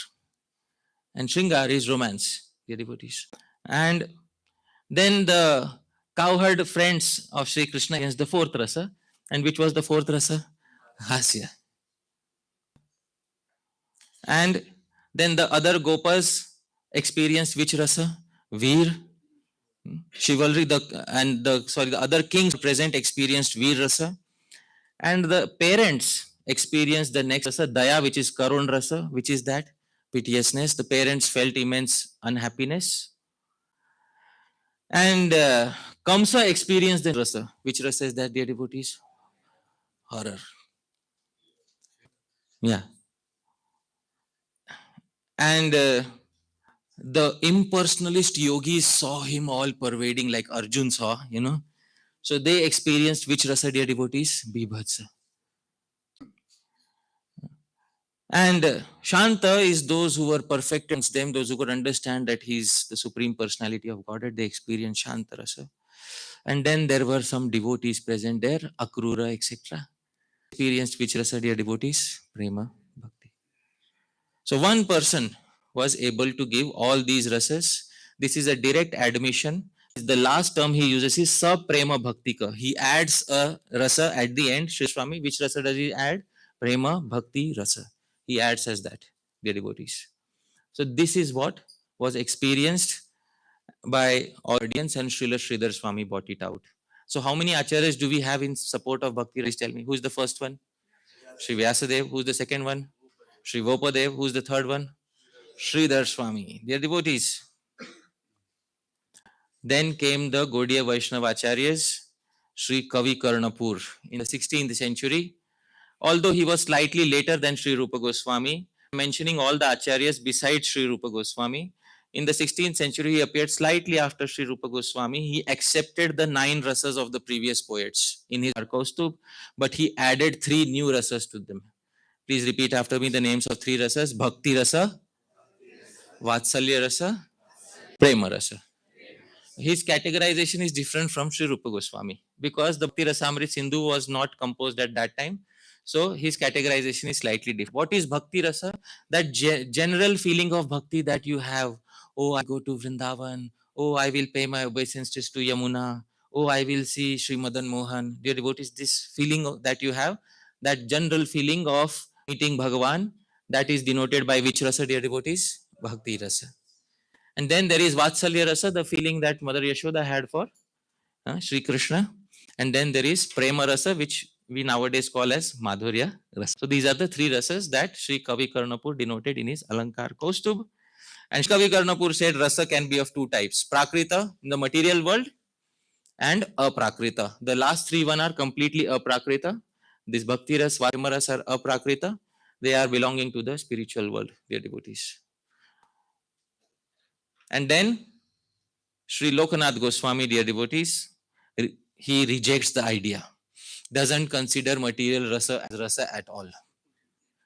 And Shringar is romance, dear devotees. And then the cowherd friends of Sri Krishna against the fourth rasa. And which was the fourth rasa? Hasya. And then the other gopas experienced which rasa? Veer. Chivalry, the other kings present experienced Veer Rasa, and the parents experienced the next rasa, Daya, which is Karun Rasa, which is that piteousness. The parents felt immense unhappiness. And Kamsa experienced the rasa. Which rasa is that, dear devotees? Horror. Yeah. And the impersonalist yogis saw him all pervading like Arjun saw, So they experienced which rasa, dear devotees? Bibhatsa. And Shanta is those who were perfect in them, those who could understand that he's the supreme personality of Godhead. They experienced Shanta rasa. And then there were some devotees present there, Akrura, etc. Experienced which rasa, dear devotees? Prema, Bhakti. So one person was able to give all these rasas. This is a direct admission. The last term he uses is Saprema Bhaktika. He adds a rasa at the end. Shri Swami, which rasa does he add? Prema Bhakti Rasa. He adds as that, dear devotees. So this is what was experienced by audience, and Srila Sridhar Swami brought it out. So how many acharyas do we have in support of Bhakti? Please tell me. Who's the first one? Sri Vyasadev. Who's the second one? Sri Vopadev. Who's the third one? Sridhar Swami. Dear devotees. Then came the Gaudiya Vaishnava Acharyas, Sri Kavi Karnapur in the 16th century. Although he was slightly later than Sri Rupa Goswami, mentioning all the Acharyas besides Sri Rupa Goswami. In the 16th century, he appeared slightly after Sri Rupa Goswami. He accepted the 9 rasas of the previous poets in his Kaustubh, but he added 3 new rasas to them. Please repeat after me the names of 3 rasas: Bhakti-rasa, Vatsalya-rasa, Prema-rasa. His categorization is different from Sri Rupa Goswami because the Bhakti Rasamrit Sindhu was not composed at that time. So his categorization is slightly different. What is Bhakti Rasa? That general feeling of bhakti that you have. Oh, I go to Vrindavan. Oh, I will pay my obeisances to Yamuna. Oh, I will see Sri Madan Mohan. Dear devotees, this feeling that you have, that general feeling of meeting Bhagavan, that is denoted by which rasa, dear devotees? Bhakti Rasa. And then there is Vatsalya Rasa, the feeling that Mother Yashoda had for Sri Krishna. And then there is Prema Rasa, which we nowadays call as Madhurya Rasa. So these are the 3 rasas that Sri Kavi Karnapur denoted in his Alankar Kaustubh. And Kavi Karnapur said rasa can be of 2 types: Prakrita in the material world and Aprakrita. The last 3 one are completely Aprakrita. This Bhakti Ras, Prema Ras are Aprakrita. They are belonging to the spiritual world, dear devotees. And then Sri Lokanath Goswami, dear devotees, he rejects the idea, doesn't consider material rasa as rasa at all.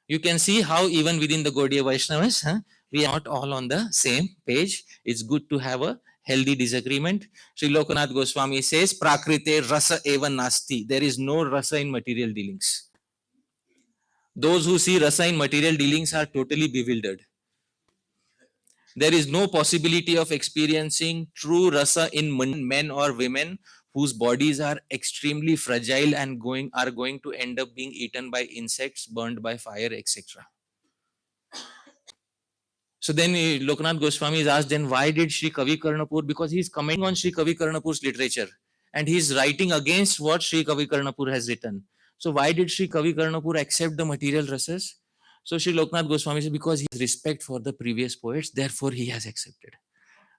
You can see how even within the Gaudiya Vaishnavas, we are not all on the same page. It's good to have a healthy disagreement. Sri Lokanath Goswami says, Prakrite rasa eva nasti. There is no rasa in material dealings. Those who see rasa in material dealings are totally bewildered. There is no possibility of experiencing true rasa in men or women whose bodies are extremely fragile and are going to end up being eaten by insects, burned by fire, etc. So then Lokanath Goswami is asked, then why did Sri Kavi Karnapur? Because he is commenting on Sri Kavi Karnapur's literature and he is writing against what Sri Kavi Karnapur has written. So why did Sri Kavi Karnapur accept the material rasas? So Sri Lokanath Goswami says, because he has respect for the previous poets, therefore he has accepted.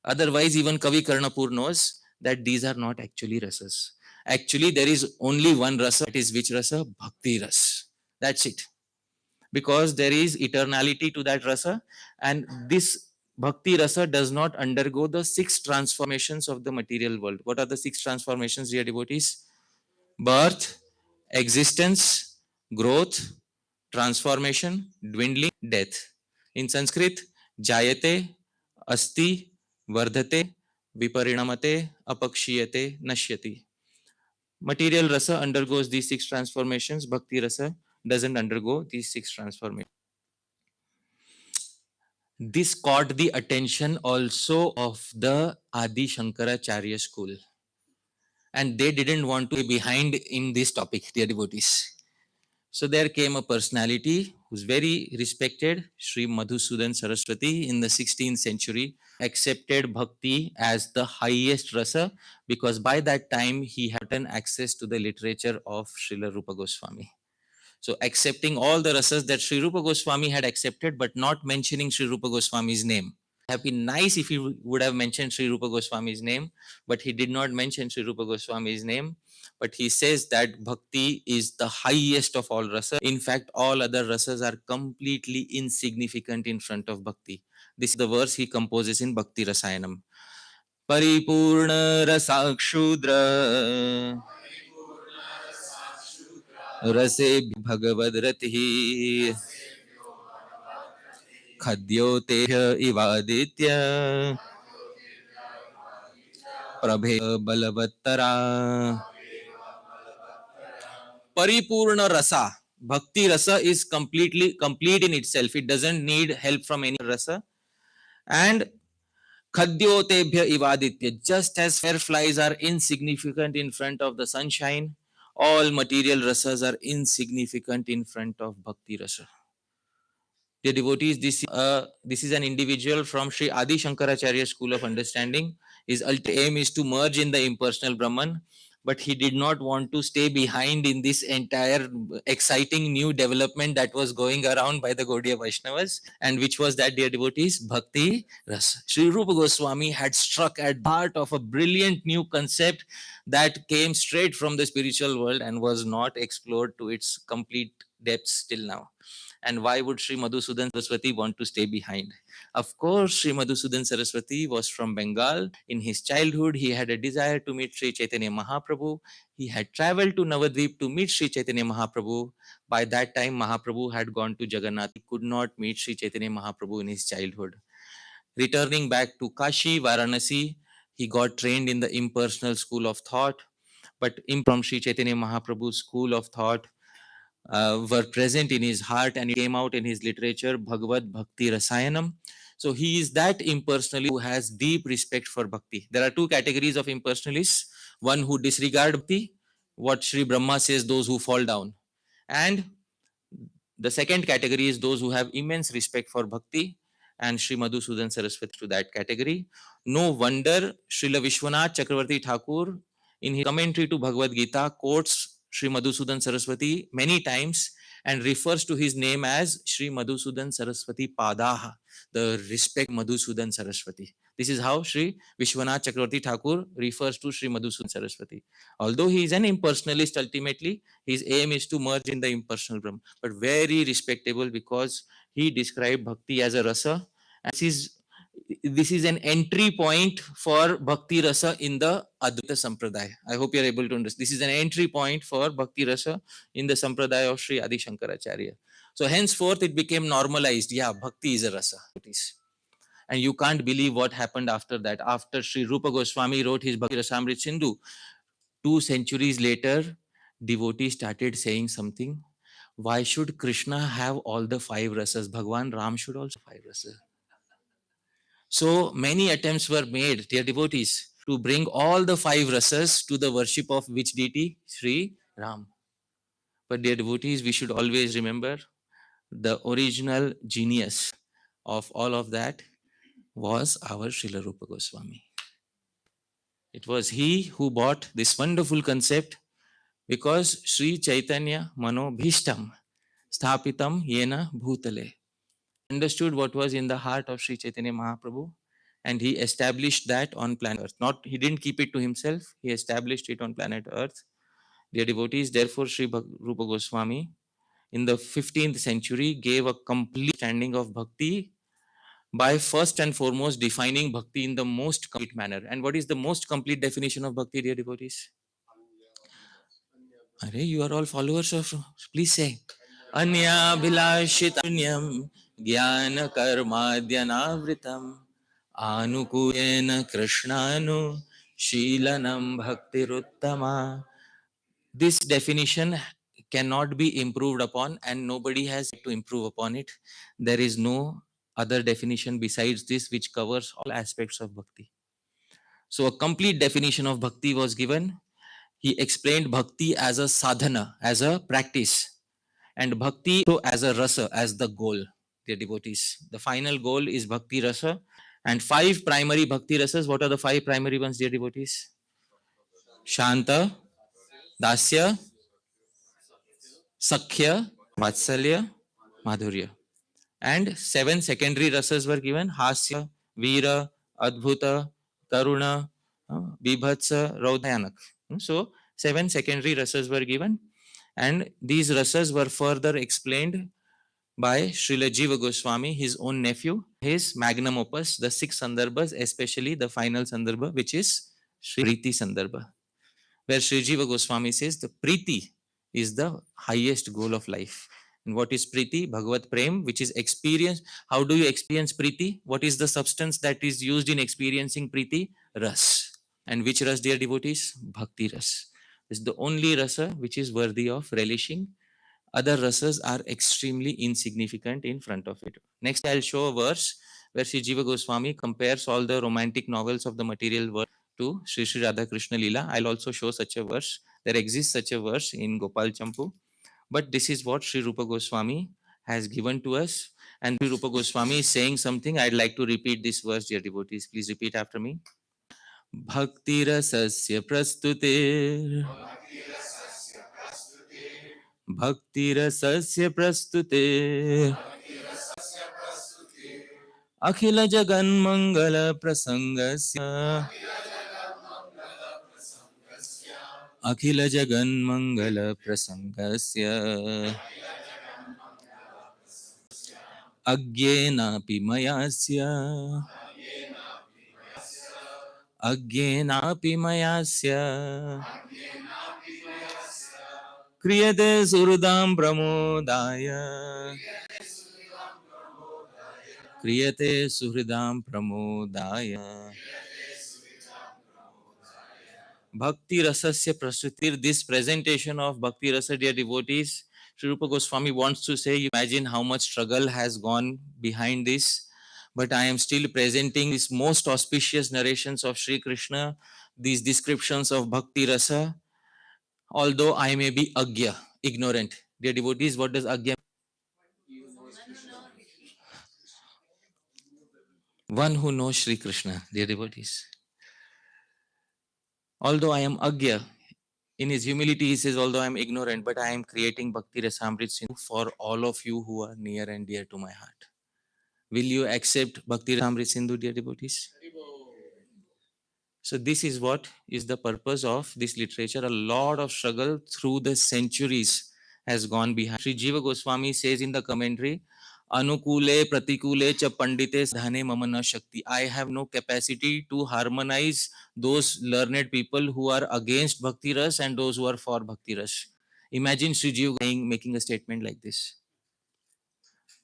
Otherwise, even Kavi Karnapur knows that these are not actually rasas. Actually, there is only one rasa, that is which rasa? Bhakti ras. That's it. Because there is eternality to that rasa, and this Bhakti rasa does not undergo the 6 transformations of the material world. What are the 6 transformations, dear devotees? Birth, existence, growth, transformation, dwindling, death. In Sanskrit, jayate, asti, vardhate, viparinamate, apakshiyate, nashyati. Material rasa undergoes these 6 transformations. Bhakti rasa doesn't undergo these 6 transformations. This caught the attention also of the Adi Shankaracharya school. And they didn't want to be behind in this topic, dear devotees. So there came a personality who's very respected, Sri Madhusudan Saraswati in the 16th century, accepted bhakti as the highest rasa because by that time he had gotten access to the literature of Srila Rupa Goswami. So accepting all the rasas that Sri Rupa Goswami had accepted, but not mentioning Sri Rupa Goswami's name. Have been nice if he would have mentioned Sri Rupa Goswami's name, but he did not mention Sri Rupa Goswami's name. But he says that bhakti is the highest of all rasas. In fact, all other rasas are completely insignificant in front of bhakti. This is the verse he composes in Bhakti-rasa. Paripurna rasakshudra रसे भगवद्रतिः खद्योते इवादित्य प्रभे बलवत्तरा Paripurna rasa. Bhakti rasa is completely complete in itself. It doesn't need help from any rasa. And Khadyotebhya ivaditya. Just as fireflies are insignificant in front of the sunshine, all material rasas are insignificant in front of bhakti rasa. Dear devotees, this is an individual from Sri Adi Shankaracharya School of Understanding. His ultimate aim is to merge in the impersonal Brahman, but he did not want to stay behind in this entire exciting new development that was going around by the Gaudiya Vaishnavas, and which was that, dear devotees, Bhakti Rasa. Sri Rupa Goswami had struck at the heart of a brilliant new concept that came straight from the spiritual world and was not explored to its complete depths till now. And why would Sri Madhusudan Saraswati want to stay behind? Of course, Sri Madhusudan Saraswati was from Bengal. In his childhood, he had a desire to meet Sri Chaitanya Mahaprabhu. He had traveled to Navadvip to meet Sri Chaitanya Mahaprabhu. By that time, Mahaprabhu had gone to Jagannath. He could not meet Sri Chaitanya Mahaprabhu in his childhood. Returning back to Kashi, Varanasi, he got trained in the impersonal school of thought. But from Sri Chaitanya Mahaprabhu's school of thought, were present in his heart, and it came out in his literature, Bhagavad Bhakti Rasayanam. So he is that impersonalist who has deep respect for bhakti. There are two categories of impersonalists: one who disregard bhakti, what Sri Brahma says, those who fall down, and the second category is those who have immense respect for bhakti, and Sri Madhusudan Saraswati to that category. No wonder Srila Vishwanath Chakravarti Thakur, in his commentary to Bhagavad Gita, quotes Sri Madhusudan Saraswati many times and refers to his name as Sri Madhusudan Saraswati Padaha, the respect Madhusudan Saraswati. This is how Sri Vishwanath Chakravarti Thakur refers to Sri Madhusudan Saraswati. Although he is an impersonalist, ultimately, his aim is to merge in the impersonal Brahman, but very respectable because he described bhakti as a rasa. And this is an entry point for bhakti rasa in the Advaita Sampradaya. I hope you are able to understand. This is an entry point for bhakti rasa in the Sampradaya of Sri Adi Shankaracharya. So henceforth it became normalized. Yeah, bhakti is a rasa. And you can't believe what happened after that. After Sri Rupa Goswami wrote his Bhakti Rasamrit Sindhu, 2 centuries later, devotees started saying something. Why should Krishna have all the 5 rasas? Bhagwan Ram should also have 5 rasas. So many attempts were made, dear devotees, to bring all the 5 rasas to the worship of which deity? Sri Ram. But dear devotees, we should always remember the original genius of all of that was our Srila Rupa Goswami. It was he who brought this wonderful concept because Sri Chaitanya Mano Bhishtam Sthapitam Yena Bhutale understood what was in the heart of Sri Chaitanya Mahaprabhu, and he established that on planet Earth. Not he didn't keep it to himself, he established it on planet Earth. Dear devotees, therefore Sri Rupa Goswami in the 15th century gave a complete standing of bhakti by first and foremost defining bhakti in the most complete manner. And what is the most complete definition of bhakti, dear devotees? Are you are all followers of, please say. Anya Bhilashitanyam Jnana Karmadhyanavritam Anukuyena Krishnanu Shilanam Bhaktiruttama. This definition cannot be improved upon, and nobody has to improve upon it. There is no other definition besides this which covers all aspects of bhakti. So a complete definition of bhakti was given. He explained bhakti as a sadhana, as a practice. And bhakti so as a rasa, as the goal, dear devotees. The final goal is bhakti rasa. And 5 primary bhakti rasas. What are the 5 primary ones, dear devotees? Shanta, Dasya, Sakhya, Vatsalya, Madhurya. And 7 secondary rasas were given: Hasya, Veera, Adbhuta, Karuna, Bibhatsa, Raudhayanak. So 7 secondary rasas were given, and these rasas were further explained by Srila Jiva Goswami, his own nephew, his magnum opus, the 6 Sandarbhas, especially the final Sandarbha, which is Sri Priti Sandarbha, where Sri Jiva Goswami says the Priti is the highest goal of life. And what is Priti? Bhagavat Prem, which is experience. How do you experience Priti? What is the substance that is used in experiencing Priti? Ras. And which ras, dear devotees? Bhakti ras. It's the only rasa which is worthy of relishing. Other rasas are extremely insignificant in front of it. Next, I'll show a verse where Sri Jiva Goswami compares all the romantic novels of the material world to Sri Sri Radha Krishna Leela. I'll also show such a verse. There exists such a verse in Gopal Champu. But this is what Sri Rupa Goswami has given to us. And Sri Rupa Goswami is saying something. I'd like to repeat this verse, dear devotees. Please repeat after me. Bhakti rasasya prastutir. Bhakti rasasya prastutir. Akhila jagan mangala prasangasya. Akhila jagan mangala prasangasya. Agyenapi mayasya. Agyenapi mayasya. Kriyate surdam pramodaya. Kriyate suhridam pramodaya. Bhakti rasasya prasutir. This presentation of Bhakti rasa, dear devotees, Sri Rupa Goswami wants to say, you imagine how much struggle has gone behind this. But I am still presenting these most auspicious narrations of Sri Krishna, these descriptions of Bhakti rasa, although I may be agya, ignorant. Dear devotees, what does agya? One who knows Sri Krishna, dear devotees. Although I am agya, in his humility, he says, although I am ignorant, but I am creating Bhakti Rasamrit Sindhu for all of you who are near and dear to my heart. Will you accept Bhakti Rasamrit Sindhu, dear devotees? So this is what is the purpose of this literature. A lot of struggle through the centuries has gone behind. Sri Jiva Goswami says in the commentary, Anukule pratikule cha pandite dhane mamana shakti. I have no capacity to harmonize those learned people who are against Bhakti Ras and those who are for Bhakti Ras. Imagine Sri Jiva making a statement like this.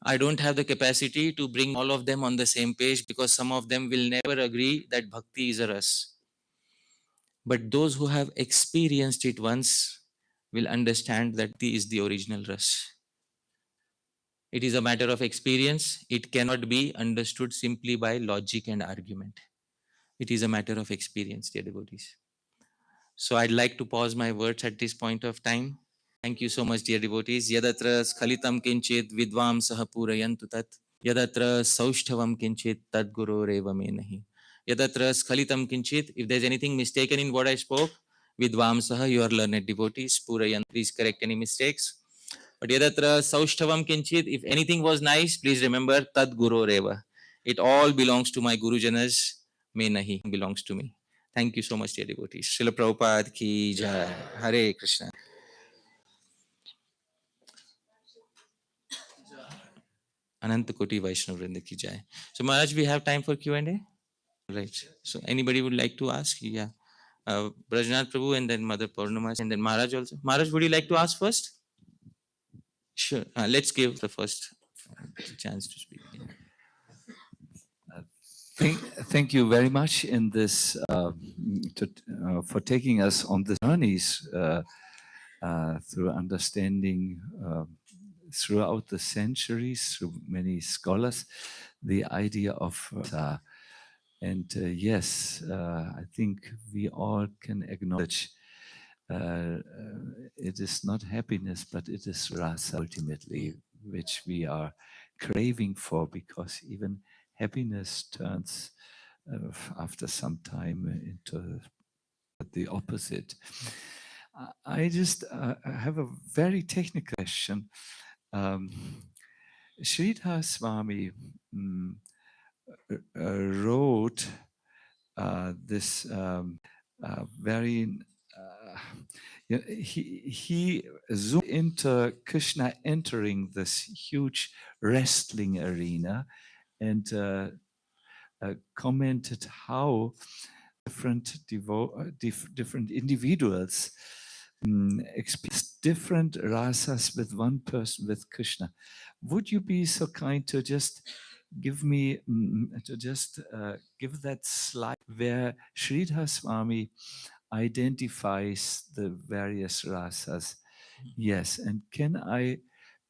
I don't have the capacity to bring all of them on the same page because some of them will never agree that Bhakti is a Ras. But those who have experienced it once will understand that Bhakti is the original Ras. It is a matter of experience. It cannot be understood simply by logic and argument. It is a matter of experience, dear devotees. So I'd like to pause my words at this point of time. Thank you so much, dear devotees. Yadatra skhalitam kinchit vidvam saha purayantu tat. Yadatra saushthavam kinchit tad guru reva me nahi. Yadatra skhalitam kinchit. If there's anything mistaken in what I spoke, vidvam saha, you are learned devotees. Purayantu, please correct any mistakes. But yadatra saushthavam kinchit. If anything was nice, please remember tad guru reva. It all belongs to my gurujanas. Me nahi belongs to me. Thank you so much, dear devotees. Srila Prabhupada ki jai. Hare Krishna. Ananta Koti Vaishnava Vrinda ki jai. So Maharaj, we have time for Q&A? Right. So anybody would like to ask? Yeah. Brajnath Prabhu and then Mother Purnama and then Maharaj also. Maharaj, would you like to ask first? Sure. Let's give the first chance to speak. Yeah. Thank you very much in this for taking us on the journeys through understanding throughout the centuries through many scholars the idea of and yes, I think we all can acknowledge it is not happiness, but it is rasa ultimately, which we are craving for, because even happiness turns after some time into the opposite. I just have a very technical question. Um, Sridhar Swami wrote this very he zoomed into Krishna entering this huge wrestling arena and commented how different individuals experience different rasas with one person, with Krishna. Would you be so kind to just give me give that slide where Sridhar Swami identifies the various rasas? Yes, and can I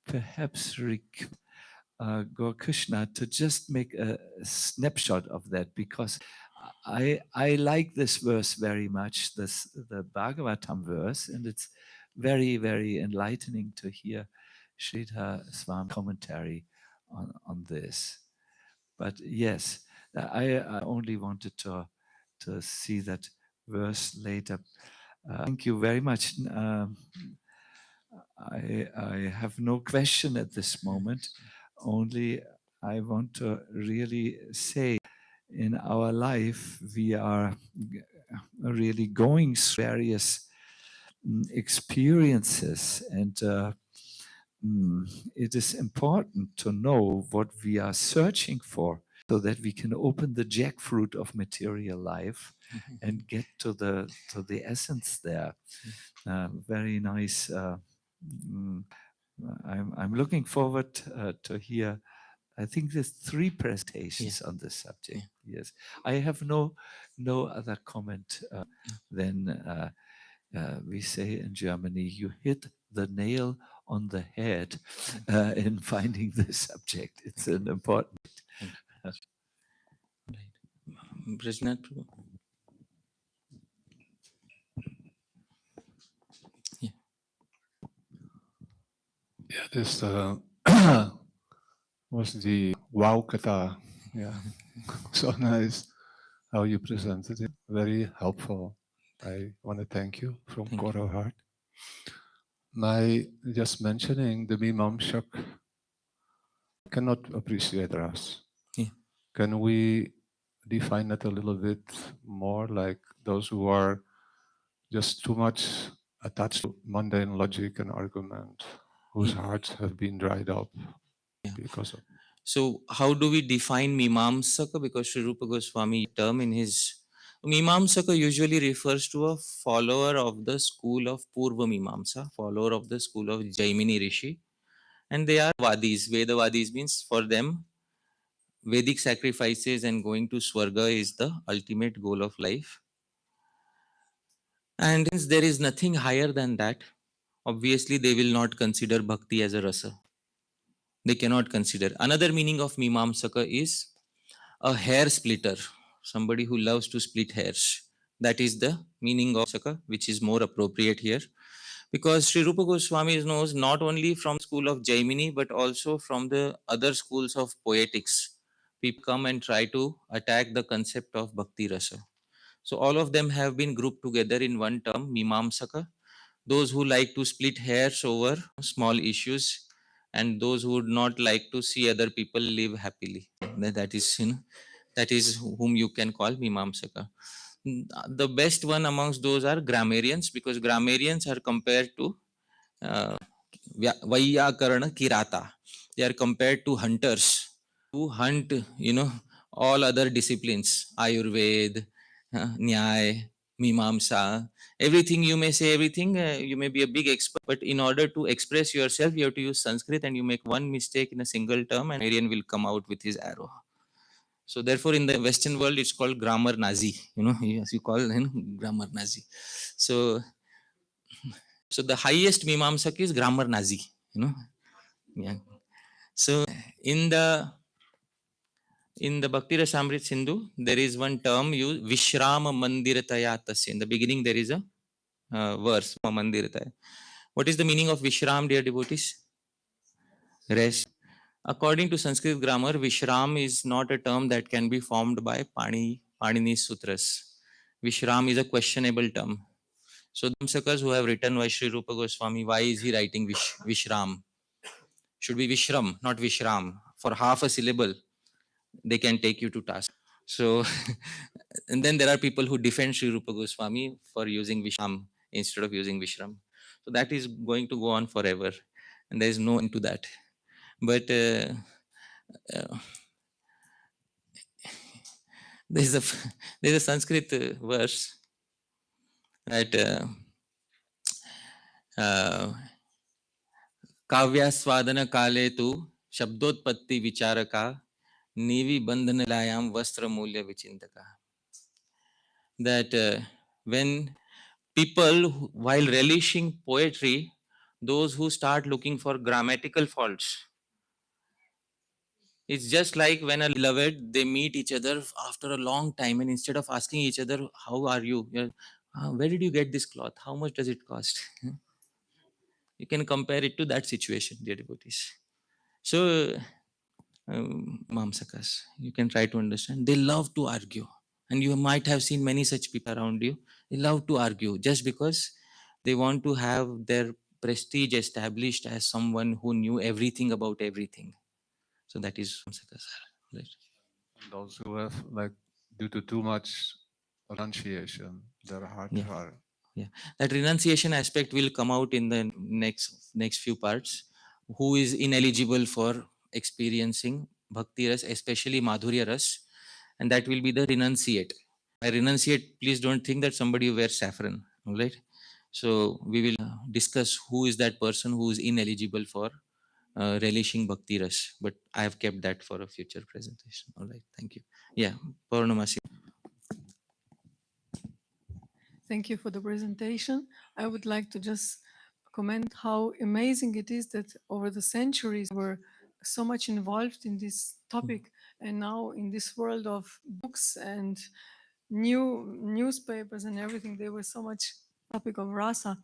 perhaps Gaur Krishna to just make a snapshot of that, because I like this verse very much, the Bhagavatam verse, and it's very, very enlightening to hear Sridhar Swami commentary on this. But yes, I only wanted to see that verse later. Thank you very much. I have no question at this moment. Only I want to really say, in our life, we are really going through various experiences, and it is important to know what we are searching for, so that we can open the jackfruit of material life and get to the essence there. Very nice. I'm looking forward to hear. I think there's 3 presentations on this subject. Yes, I have no other comment than we say in Germany. You hit the nail on the head in finding this subject. It's an important. Prajnath Prabhu. Yeah, this was the wow kata. Yeah, so nice how you presented it. Very helpful. I want to thank you from core of heart. My just mentioning the Mimamsak cannot appreciate us. Yeah. Can we define it a little bit more, like those who are just too much attached to mundane logic and argument, whose hearts have been dried up because of. So how do we define Mimamsaka? Because Sri Rupa Goswami term in his Mimamsaka usually refers to a follower of the school of Purva Mimamsa, follower of the school of Jaimini Rishi, and they are Vadis. Vedavadis means for them Vedic sacrifices and going to Swarga is the ultimate goal of life. And since there is nothing higher than that, obviously they will not consider bhakti as a rasa. They cannot consider. Another meaning of Mimamsaka is a hair splitter, somebody who loves to split hairs. That is the meaning of Saka, which is more appropriate here. Because Sri Rupa Goswami knows not only from the school of Jaimini, but also from the other schools of poetics. People come and try to attack the concept of Bhakti-rasa. So all of them have been grouped together in one term, Mimamsaka. Those who like to split hairs over small issues, and those who would not like to see other people live happily. That is, that is whom you can call Mimamsaka. The best one amongst those are grammarians, because grammarians are compared to Vaiyakarana Kirata. They are compared to hunters who hunt, all other disciplines, Ayurveda, Nyaya, Mimamsa, everything. You may say everything, you may be a big expert, but in order to express yourself, you have to use Sanskrit, and you make one mistake in a single term, and Aryan will come out with his arrow. So therefore, in the Western world, it's called grammar Nazi. As you call grammar Nazi. So the highest Mimamsak is grammar Nazi. Yeah. So in the Bhakti-rasa Amrit Sindhu, there is one term used, Vishrama Mandirataya Tasya. In the beginning, there is a verse. Mandir hai. What is the meaning of Vishram, dear devotees? Rest. According to Sanskrit grammar, Vishram is not a term that can be formed by Panini's sutras. Vishram is a questionable term. So, the Dhamsakas who have written by Sri Rupa Goswami, why is he writing Vishram? Should be Vishram, not Vishram. For half a syllable, they can take you to task. So, and then there are people who defend Sri Rupa Goswami for using Vishram instead of using Vishram. So, that is going to go on forever, and there is no end to that. But uh, there's a there's a Sanskrit verse that काव्यास्वादन काले तु शब्दोत्पत्ति विचारका नीवि बंधन लायाम वस्त्र मूल्य विचिंतका. That when people while relishing poetry, those who start looking for grammatical faults, it's just like when a beloved they meet each other after a long time, and instead of asking each other how are you, where did you get this cloth, how much does it cost, you can compare it to that situation, dear devotees. So Mamsakas, you can try to understand. They love to argue, and you might have seen many such people around you. They love to argue just because they want to have their prestige established as someone who knew everything about everything. So that is Mamsakas. Right. Those who have, like, due to too much renunciation, their hearts Yeah. are. Yeah, that renunciation aspect will come out in the next few parts. Who is ineligible for experiencing bhakti ras, especially madhurya ras, and that will be the renunciate. By renunciate, please don't think that somebody who wears saffron, all right? So we will discuss who is that person who is ineligible for relishing bhakti ras, but I have kept that for a future presentation. All right, thank you. Yeah, Purnamasi. Thank you for the presentation. I would like to just comment how amazing it is that over the centuries we're so much involved in this topic, and now in this world of books and new newspapers and everything, there was so much topic of rasa.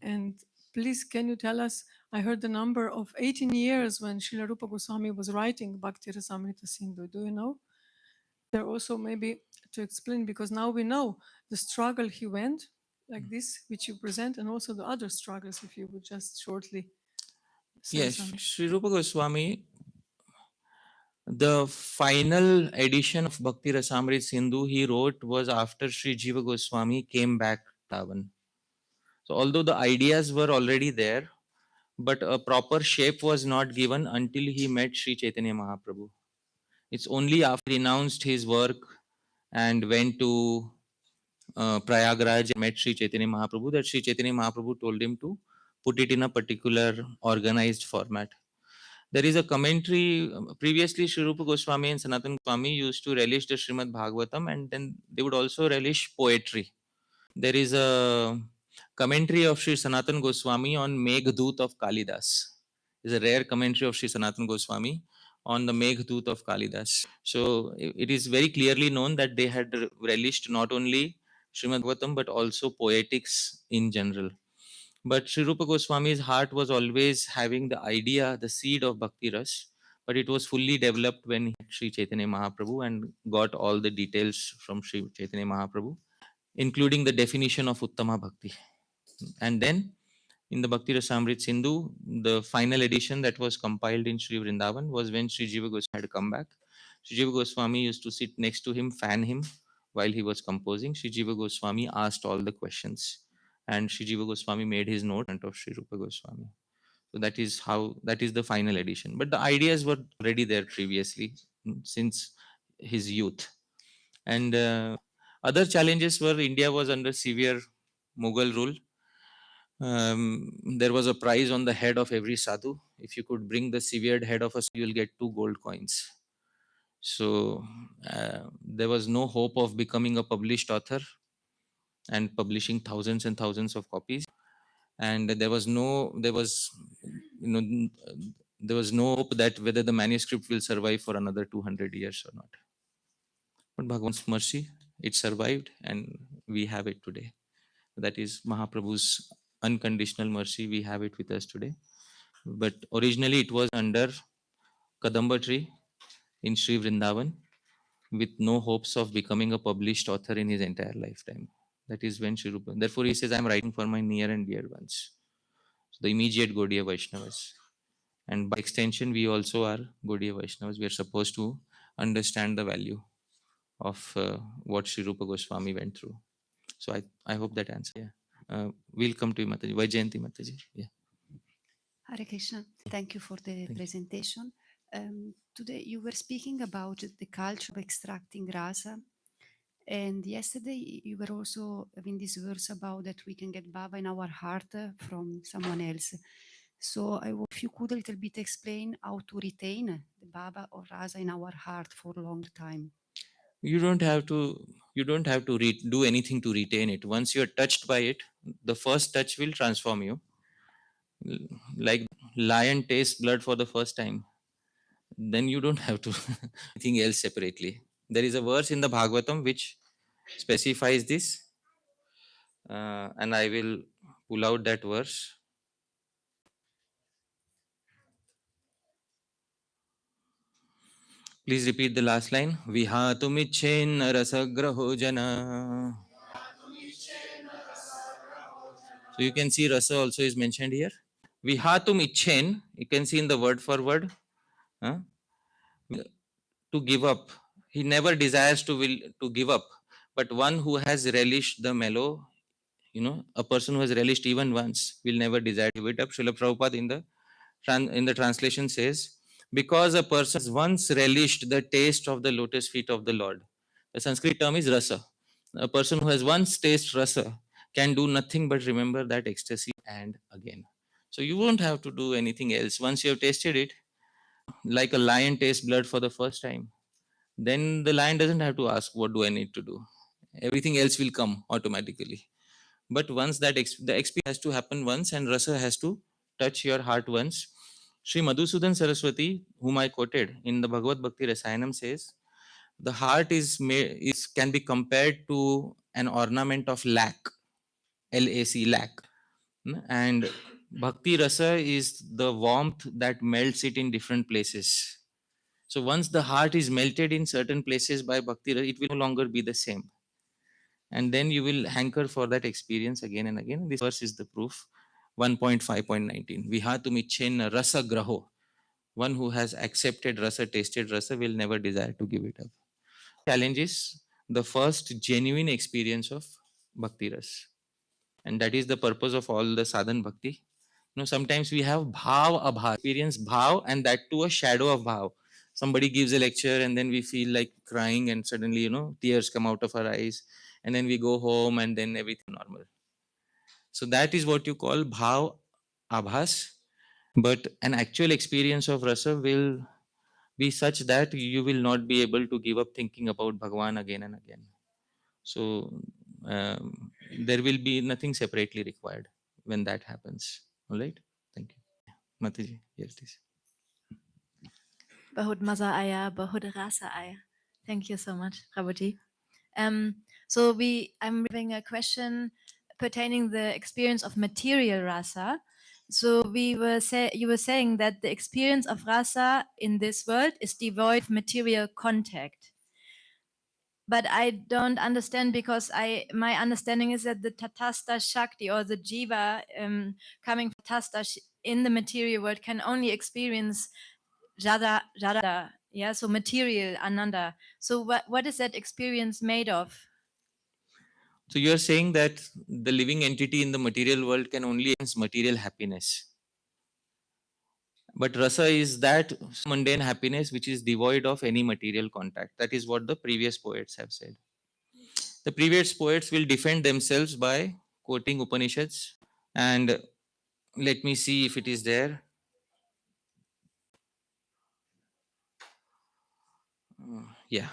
And please, can you tell us, I heard the number of 18 years when Srila Rupa Goswami was writing Bhakti-rasa Sindhu. Do you know? There also maybe to explain, because now we know the struggle he went, like this, which you present, and also the other struggles, if you would just shortly say Yes, something. Sri Rupa Goswami, the final edition of Bhakti Rasamrit Sindhu he wrote was after Sri Jiva Goswami came back to Vrindavan. So although the ideas were already there, but a proper shape was not given until he met Sri Chaitanya Mahaprabhu. It's only after he renounced his work and went to Prayagraj and met Sri Chaitanya Mahaprabhu that Sri Chaitanya Mahaprabhu told him to put it in a particular organized format. There is a commentary. Previously, Sri Rupa Goswami and Sanatan Goswami used to relish the Shrimad Bhagavatam, and then they would also relish poetry. There is a commentary of Sri Sanatan Goswami on Meghdut of Kalidas. It's a rare commentary of Sri Sanatan Goswami on the Meghdut of Kalidas. So it is very clearly known that they had relished not only Shrimad Bhagavatam but also poetics in general. But Sri Rupa Goswami's heart was always having the idea, the seed of Bhakti Ras, but it was fully developed when he met Sri Chaitanya Mahaprabhu and got all the details from Sri Chaitanya Mahaprabhu, including the definition of Uttama Bhakti. And then in the Bhakti Rasamrit Sindhu, the final edition that was compiled in Sri Vrindavan was when Sri Jiva Goswami had come back. Sri Jiva Goswami used to sit next to him, fan him while he was composing. Sri Jiva Goswami asked all the questions, and Sri Jiva Goswami made his note in front of Sri Rupa Goswami. So that is the final edition. But the ideas were already there previously since his youth. And other challenges were India was under severe Mughal rule. There was a prize on the head of every sadhu. If you could bring the severed head of a sadhu, you'll get 2 gold coins. So there was no hope of becoming a published author and publishing thousands and thousands of copies. And there was no hope that whether the manuscript will survive for another 200 years or not. But Bhagwan's mercy, it survived, and we have it today. That is Mahaprabhu's unconditional mercy. We have it with us today. But originally it was under Kadamba tree in Sri Vrindavan with no hopes of becoming a published author in his entire lifetime. That is when Sri Rupa. Therefore, he says, I'm writing for my near and dear ones. So the immediate Gaudiya Vaishnavas. And by extension, we also are Gaudiya Vaishnavas. We are supposed to understand the value of what Sri Rupa Goswami went through. So I hope that answers. Yeah. We'll come to you, Mataji. Vaijayanti Mataji. Yeah. Hare Krishna. Thank you for the presentation. Today you were speaking about the culture of extracting rasa. And yesterday you were also having this verse about that we can get bhava in our heart from someone else. So if you could a little bit explain how to retain the bhava or rasa in our heart for a long time. You don't have to do anything to retain it. Once you're touched by it, the first touch will transform you. Like lion tastes blood for the first time, then you don't have to anything else separately. There is a verse in the Bhagavatam which specifies this, and I will pull out that verse. Please repeat the last line. Vihatumicchen rasagraho jana. So you can see rasa also is mentioned here. Vihatum ichen, you can see in the word for word, to give up. He never desires to give up. But one who has relished the mellow, a person who has relished even once will never desire to give it up. Srila Prabhupada in the translation says, because a person has once relished the taste of the lotus feet of the Lord. The Sanskrit term is rasa. A person who has once tasted rasa can do nothing but remember that ecstasy and again. So you won't have to do anything else. Once you have tasted it, like a lion tastes blood for the first time, then the lion doesn't have to ask, what do I need to do? Everything else will come automatically. But once the experience has to happen once, and rasa has to touch your heart once. Sri Madhusudan Saraswati, whom I quoted in the Bhagavad Bhakti-rasa, says, the heart can be compared to an ornament of lac, L-A-C, lac. And Bhakti Rasa is the warmth that melts it in different places. So once the heart is melted in certain places by Bhakti Rasa, it will no longer be the same. And then you will hanker for that experience again and again. This verse is the proof. 1.5.19. Vihatumicchen rasa graho. One who has accepted rasa, tasted rasa, will never desire to give it up. Challenge is the first genuine experience of Bhakti Ras. And that is the purpose of all the sadhan bhakti. Sometimes we have bhav abha, experience bhav, and that too a shadow of bhav. Somebody gives a lecture and then we feel like crying, and suddenly, tears come out of our eyes, and then we go home and then everything normal. So that is what you call bhav abhas. But an actual experience of rasa will be such that you will not be able to give up thinking about Bhagavan again and again. So there will be nothing separately required when that happens. All right. Thank you. Mataji, yes, please. Bahut maza aya, bahut rasa aya. Thank you so much, Prabhuji. So I'm having a question pertaining the experience of material rasa. So you were saying that the experience of rasa in this world is devoid of material contact. But I don't understand, because my understanding is that the Tatastha Shakti, or the Jiva coming from Tatastha in the material world, can only experience Jada, yeah, so material Ananda. So what is that experience made of? So you are saying that the living entity in the material world can only experience material happiness. But rasa is that mundane happiness which is devoid of any material contact. That is what the previous poets have said. The previous poets will defend themselves by quoting Upanishads, and let me see if it is there. Yeah,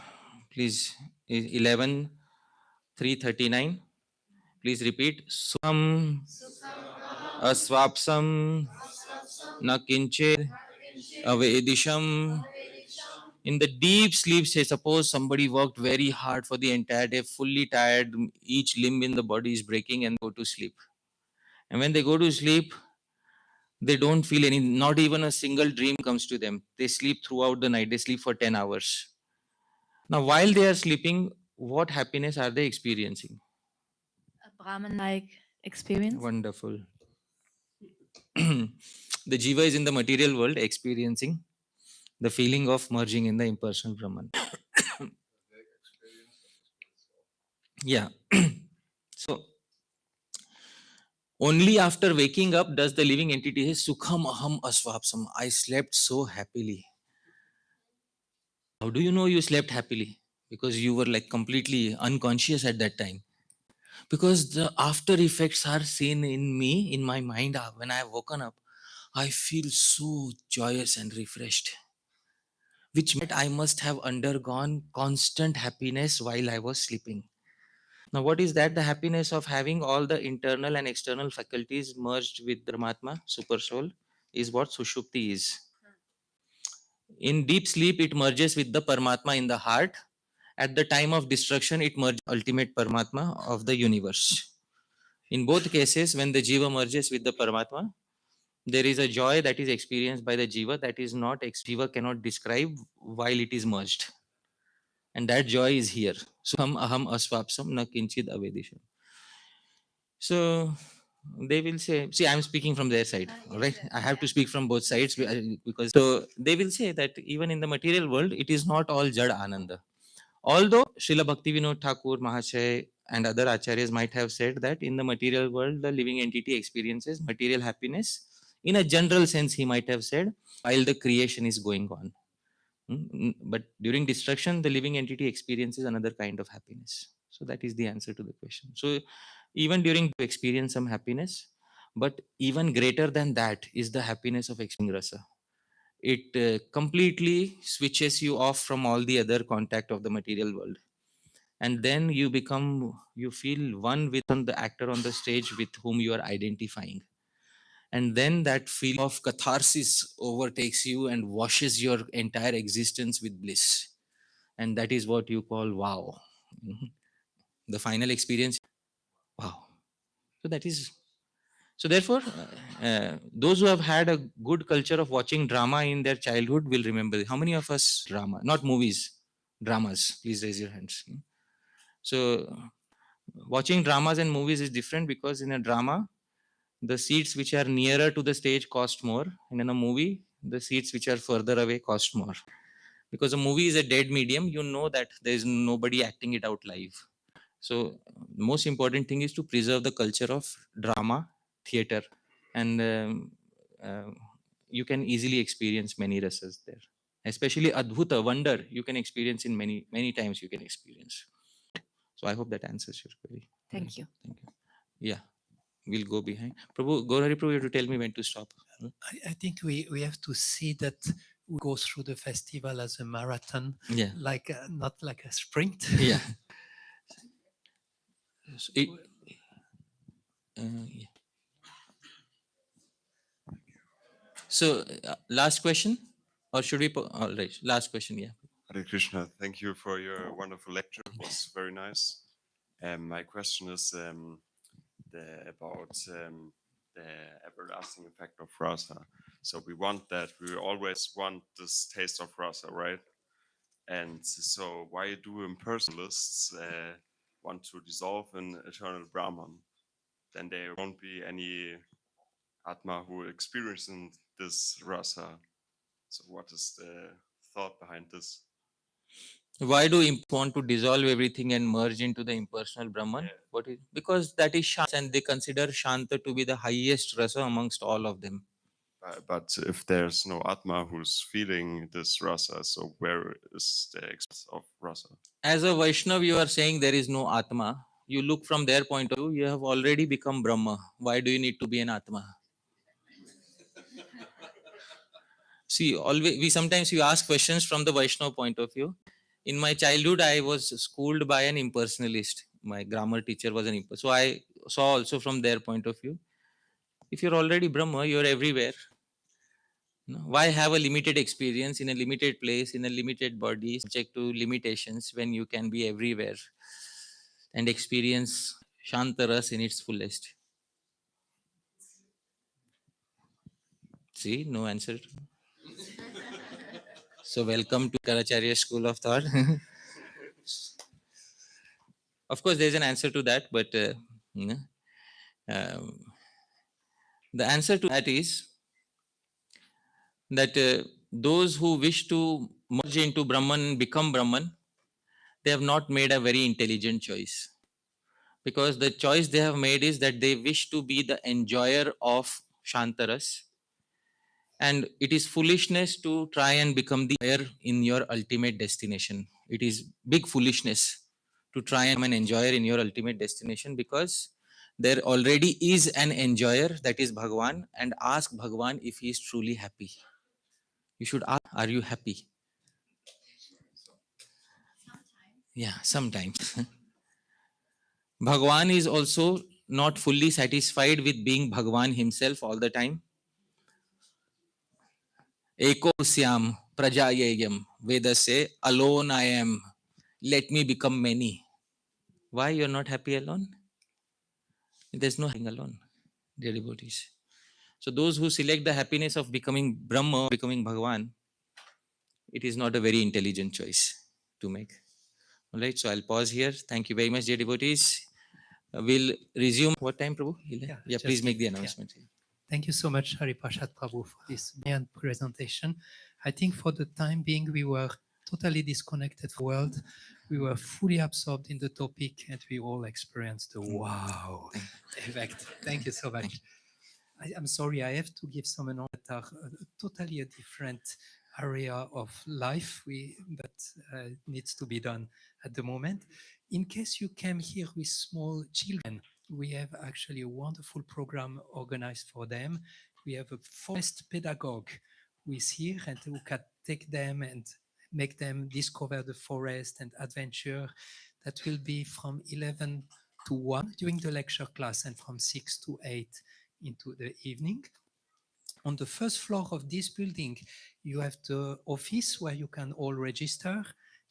please. 11:339. Please repeat. Sukam asvapsam na kinche avedisham In the deep sleep state, suppose somebody worked very hard for the entire day, fully tired, each limb in the body is breaking, and go to sleep. And when they go to sleep, they don't feel any, not even a single dream comes to them. They sleep throughout the night, they sleep for 10 hours. Now, while they are sleeping, what happiness are they experiencing? A Brahman-like experience. Wonderful. The jiva is in the material world experiencing the feeling of merging in the impersonal Brahman. Yeah. So, only after waking up does the living entity say, Sukham aham asvapsam. I slept so happily. How do you know you slept happily? Because you were like completely unconscious at that time. Because the after effects are seen in me, in my mind, when I have woken up, I feel so joyous and refreshed, which meant I must have undergone constant happiness while I was sleeping. Now, what is that? The happiness of having all the internal and external faculties merged with Brahmatma, Super Soul, is what Sushupti is. In deep sleep, it merges with the Paramatma in the heart. At the time of destruction, it merges ultimate Paramatma of the universe. In both cases, when the Jiva merges with the Paramatma, there is a joy that is experienced by the Jiva that is not, Jiva cannot describe while it is merged. And that joy is here. Sukham aham asvapsam na kinchid avedisham. So they will say, see, I'm speaking from their side, all right? I have to speak from both sides because so they will say that even in the material world, it is not all Jad Ananda. Although Srila Bhaktivinoda Thakur Mahasaya and other acharyas might have said that in the material world, the living entity experiences material happiness. In a general sense, he might have said, while the creation is going on. But during destruction, the living entity experiences another kind of happiness. So that is the answer to the question. So even during to experience some happiness, but even greater than that is the happiness of experiencing rasa. It completely switches you off from all the other contact of the material world, and then you feel one with the actor on the stage with whom you are identifying, and then that feeling of catharsis overtakes you and washes your entire existence with bliss, and that is what you call wow. Mhm. The final experience, wow. So that is, so therefore those who have had a good culture of watching drama in their childhood will remember. How many of us drama, not movies, dramas? Please raise your hands. So watching dramas and movies is different, because in a drama the seats which are nearer to the stage cost more, and in a movie the seats which are further away cost more, because a movie is a dead medium. You know that there is nobody acting it out live. So most important thing is to preserve the culture of drama theater, and uh, you can easily experience many rasas there, especially adbhuta wonder you can experience in many times you can experience. So I hope that answers your query. Thank you. Thank you. Yeah, we'll go behind. Prabhu, Gaurari Prabhu, you have to tell me when to stop. I think we have to see that we go through the festival as a marathon, Yeah. like not like a sprint. Yeah. So yeah. So last question, or should we? All right, last question. Yeah. Hare Krishna, thank you for your wonderful lecture. It was very nice. My question is about the everlasting effect of rasa. So we want that, we always want this taste of rasa, right? And so why do impersonalists want to dissolve an eternal Brahman? Then there won't be any Atma who experiencing this rasa. So what is the thought behind this? Why do imp want to dissolve everything and merge into the impersonal Brahman? Yeah. What is, because that is Shanta, and they consider Shanta to be the highest rasa amongst all of them. But if there's no Atma who's feeling this rasa, so where is the experience of rasa? As a Vaishnav, you are saying there is no Atma. You look from their point of view, you have already become Brahma. Why do you need to be an Atma? See, always we sometimes you ask questions from the Vaishnava point of view. In my childhood, I was schooled by an impersonalist. My grammar teacher was an impersonalist. So I saw also from their point of view. If you're already Brahma, you're everywhere. No? Why have a limited experience in a limited place, in a limited body, subject to limitations, when you can be everywhere and experience Shantaras in its fullest? See, no answer. So welcome to Karacharya School of Thought. Of course, there's an answer to that, but you know, um, the answer to that is that those who wish to merge into Brahman, become Brahman, they have not made a very intelligent choice. Because the choice they have made is that they wish to be the enjoyer of Shantaras. And it is foolishness to try and become the enjoyer in your ultimate destination. It is big foolishness to try and become an enjoyer in your ultimate destination, because there already is an enjoyer, that is Bhagwan, and ask Bhagwan if he is truly happy. You should ask, are you happy? Yeah, sometimes. Bhagwan is also not fully satisfied with being Bhagwan himself all the time. Eko syam prajayayam. Vedas say, alone I am. Let me become many. Why you're not happy alone? There's no happy alone, dear devotees. So those who select the happiness of becoming Brahma, becoming Bhagwan, it is not a very intelligent choice to make. All right, so I'll pause here. Thank you very much, dear devotees. We'll resume. What time, Prabhu? Yeah, please make the announcement. Yeah. Thank you so much, Hari Parshad Prabhu, for this brilliant presentation. I think for the time being, we were totally disconnected from the world. We were fully absorbed in the topic, and we all experienced the wow effect. Thank you so much. I'm sorry, I have to give some announcements that are totally a different area of life that needs to be done at the moment. In case you came here with small children, we have actually a wonderful program organized for them. We have a forest pedagogue who is here and who can take them and make them discover the forest and adventure. That will be from 11 to 1 during the lecture class and from 6 to 8 into the evening. On the first floor of this building, you have the office where you can all register.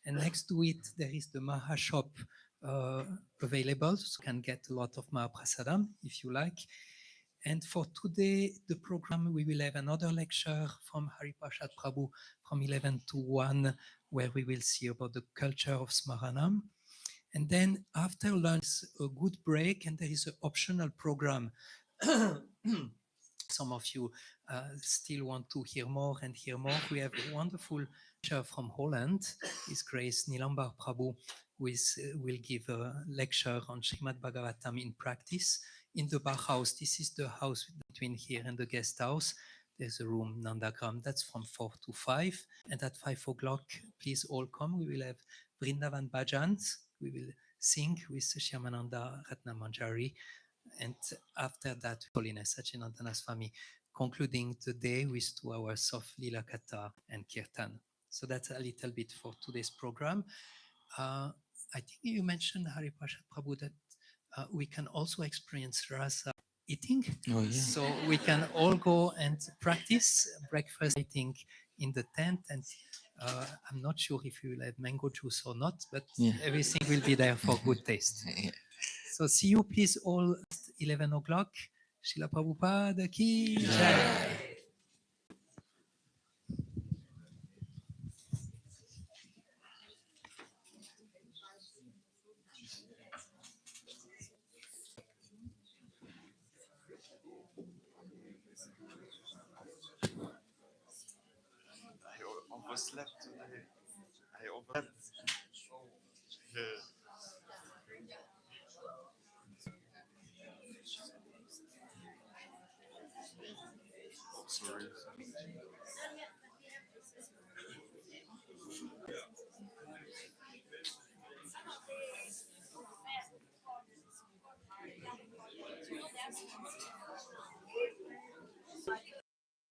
And next to it, there is the Maha shop available. So you can get a lot of Mahaprasadam if you like. And for today, the program, we will have another lecture from Hari Parshad Prabhu from 11 to 1, where we will see about the culture of Smaranam. And then after lunch, a good break, and there is an optional program. Some of you still want to hear more and hear more. We have a wonderful lecture from Holland, His Grace Nilambar Prabhu, who will give a lecture on Shrimad Bhagavatam in practice in the bar house. This is the house between here and the guest house. There's a room, Nandagram, that's from 4 to 5. And at 5 o'clock, please all come. We will have Vrindavan Bhajans. We will sing with Shyamananda Ratnamanjari. And after that, Holiness Sachinandana Swami, concluding the day with 2 hours of Lila Katha and Kirtan. So that's a little bit for today's program. I think you mentioned, Hari Parshad Prabhu, that we can also experience rasa eating. Oh, yeah. So we can all go and practice breakfast eating in the tent. And I'm not sure if you will have mango juice or not, but everything will be there for good taste. Yeah. So see you please all at 11 o'clock. Srila Prabhupada ki jai. I overslept today. I overslept. Sorry.